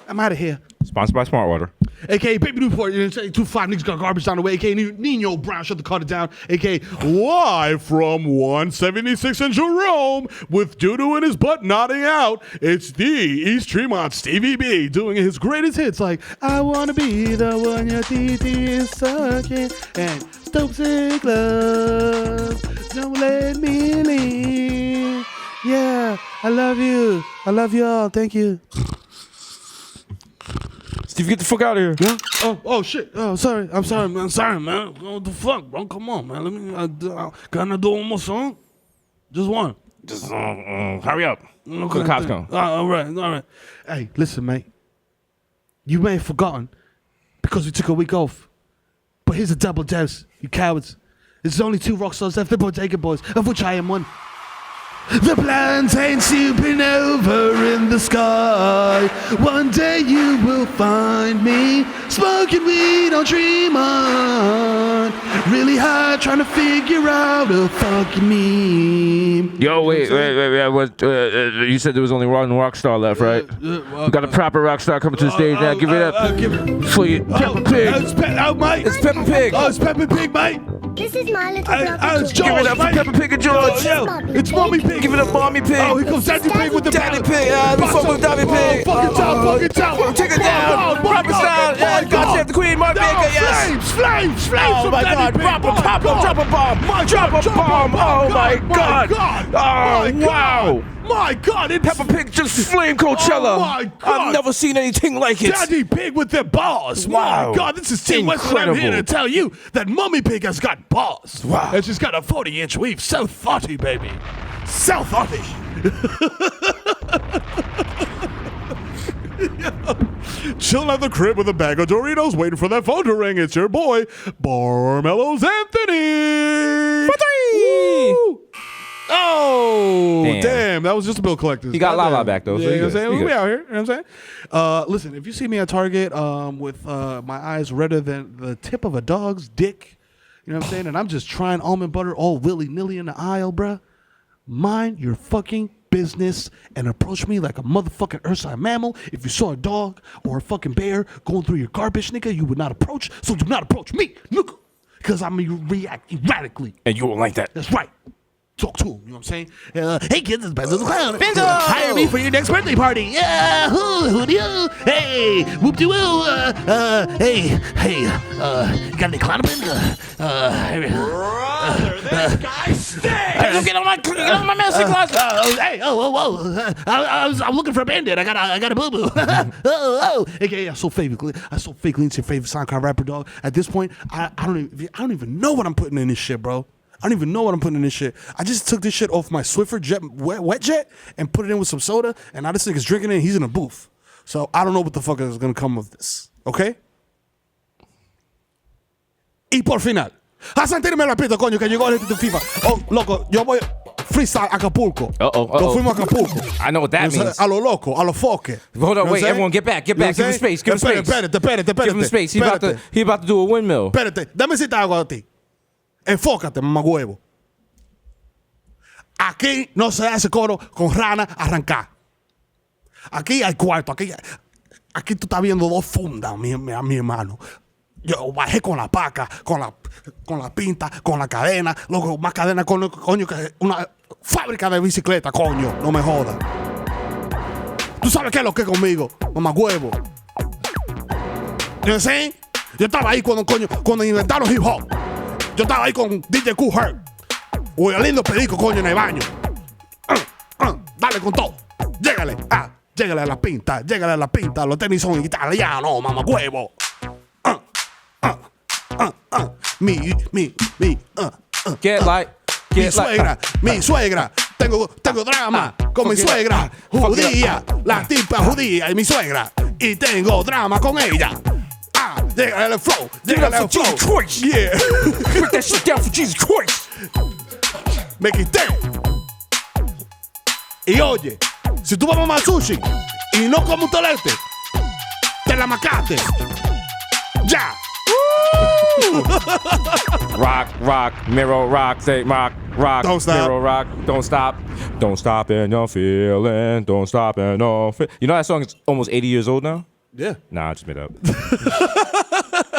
I'm out of here. Sponsored by Smartwater. AKA Baby Newport, you know what I'm saying? 2-5 niggas got garbage down the way. AKA Nino Brown, shut the Carter down. AKA live from 176 in Jerome with doo-doo in his butt nodding out. It's the East Tremont Stevie B doing his greatest hits like I wanna be the one your TT is sucking and Stokesy Club. Don't let me leave. Yeah, I love you. I love you all. Thank you. Steve, get the fuck out of here. Yeah? Oh shit. Oh, sorry. I'm sorry, man. What the fuck, bro? Come on, man. Let me. Can I do one more song? Just one. Just hurry up. Okay. The cops come. All right. Hey, listen, mate. You may have forgotten because we took a week off. But here's a double dose, you cowards. There's only 2 rock stars left, the Bodega Boys, of which I am one. The plantain supernova in the sky. One day you will find me smoking weed on Tremont. Really high, trying to figure out a fucking meme. Yo, wait. What, you said there was only one rock star left, right? We got a proper rock star coming to the stage now. Give it up for you, Peppa Pig. Mate. It's Peppa Pig. Oh, it's Peppa Pig, mate. This is my little brother. It's George. George, Give it up for mate. Peppa Pig and George. It's Mommy Pig. Give it up, Mommy Pig. Oh, here comes Daddy Pig with the Daddy Pig. We fuck with Daddy Pig. Fucking town. Take it down. Proper style. Yeah, God save the Queen. Mark Baker, yes. Flames. Oh from my God! Daddy Pig. Drop a bomb! Drop a bomb! Oh my God! Oh wow! My God, it's Peppa Pig just flamed Coachella. Oh my God. I've never seen anything like it. Daddy Pig with their balls. Wow. My God, this is Tim West, and I'm here to Incredible. tell you that Mommy Pig has got balls. Wow. And she's got a 40-inch weave. So 40, baby. So 40. Chilling at the crib with a bag of Doritos, waiting for that phone to ring. It's your boy, Barmelos Anthony. For 3. Woo! Oh, Damn. damn. That was just a bill collector. He got Lala back, though, so Yeah, he you know what I'm good. saying? He We good. out here. You know what I'm saying? Listen, if you see me at Target with my eyes redder than the tip of a dog's dick, you know what I'm saying? And I'm just trying almond butter all willy-nilly in the aisle, bruh. Mind your fucking business and approach me like a motherfucking ursine mammal. If you saw a dog or a fucking bear going through your garbage, nigga, you would not approach. So do not approach me, nigga. Because I'm going to react erratically. And you won't like that. That's right. Talk to him, you know what I'm saying? Hey kids, it's Benzo the Clown. Benzo! Hire me for your next birthday party. Yeah, hoo-dee-oo. Hey, whoop-de-woo. Hey, you got any clown pins? This guy stinks. Get on my master closet. I'm looking for a bandit. I got a boo-boo. Okay, I so fakely into your favorite SoundCloud rapper, dog. At this point, I don't even know what I'm putting in this shit, bro. I don't even know what I'm putting in this shit. I just took this shit off my Swiffer jet, wet jet and put it in with some soda, and now this nigga's drinking it and he's in a booth. So I don't know what the fuck is gonna come of this. Okay? Y por final. A Santini me repito, coño, que llegó el de FIFA. Oh, loco, yo voy freestyle Acapulco. Nos fuimos a Acapulco. I know what that means. A lo loco, a lo foque. Hold on, wait, everyone, get back. Give him space. Give him space. Espérate. Give him space. He about to do a windmill. Espérate, dame cita algo a ti. Enfócate, mamagüevo. Aquí no se hace coro con rana arrancar. Aquí hay cuarto. Aquí tú estás viendo 2 fundas, mi hermano. Yo bajé con la paca, con la pinta, con la cadena. Luego más cadena, coño, que una fábrica de bicicleta, coño. No me jodas. ¿Tú sabes qué es lo que es conmigo, mamagüevo? ¿You know? Yo estaba ahí cuando inventaron hip hop. Yo estaba ahí con DJ Kool Herc. Oye, lindo perico, coño, en el baño. Dale con todo. Llégale a la pinta. Los tenis son italianos, mamacuevo. Mi suegra. Tengo drama con mi suegra. Judía, la tipa judía y mi suegra. Y tengo drama con ella. Llégale al flow. Yeah. Put that shit down for Jesus Christ. Me quité. Y oye, si tú vas a mamar sushi y no comes un tolete, te la macaste. Ya. Rock, mirror, rock, say rock, Don't stop. mirror, rock, don't stop in your feeling, don't stop in your You know that song is almost 80 years old now? Yeah. Nah, I just made it up.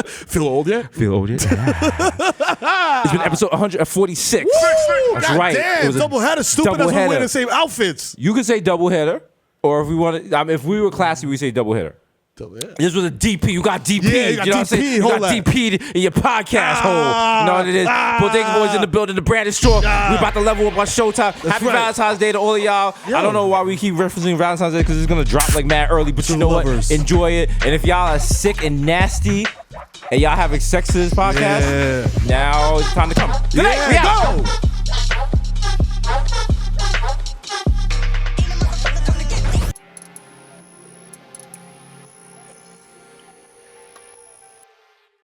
Feel old yet? Feel old yet? It's been episode 146. That's God right. damn, It was a double header. Stupid as we doubleheader. wear the same outfits. You could say double header, or if we wanted, if we were classy, we say double header. This was a DP. You got DP. Yeah, you got know what I'm saying? DP, You got hold that. DP in your podcast hole. You know what it is? Bodega Boys in the building. The Brandon Straw. We about to level up on Showtime. Happy right. Valentine's Day to all of y'all. Yo. I don't know why we keep referencing Valentine's Day because it's gonna drop like mad early. But you know lovers. what? Enjoy it. And if y'all are sick and nasty and y'all having sex to this podcast, now it's time to come. Good night. We out. Go.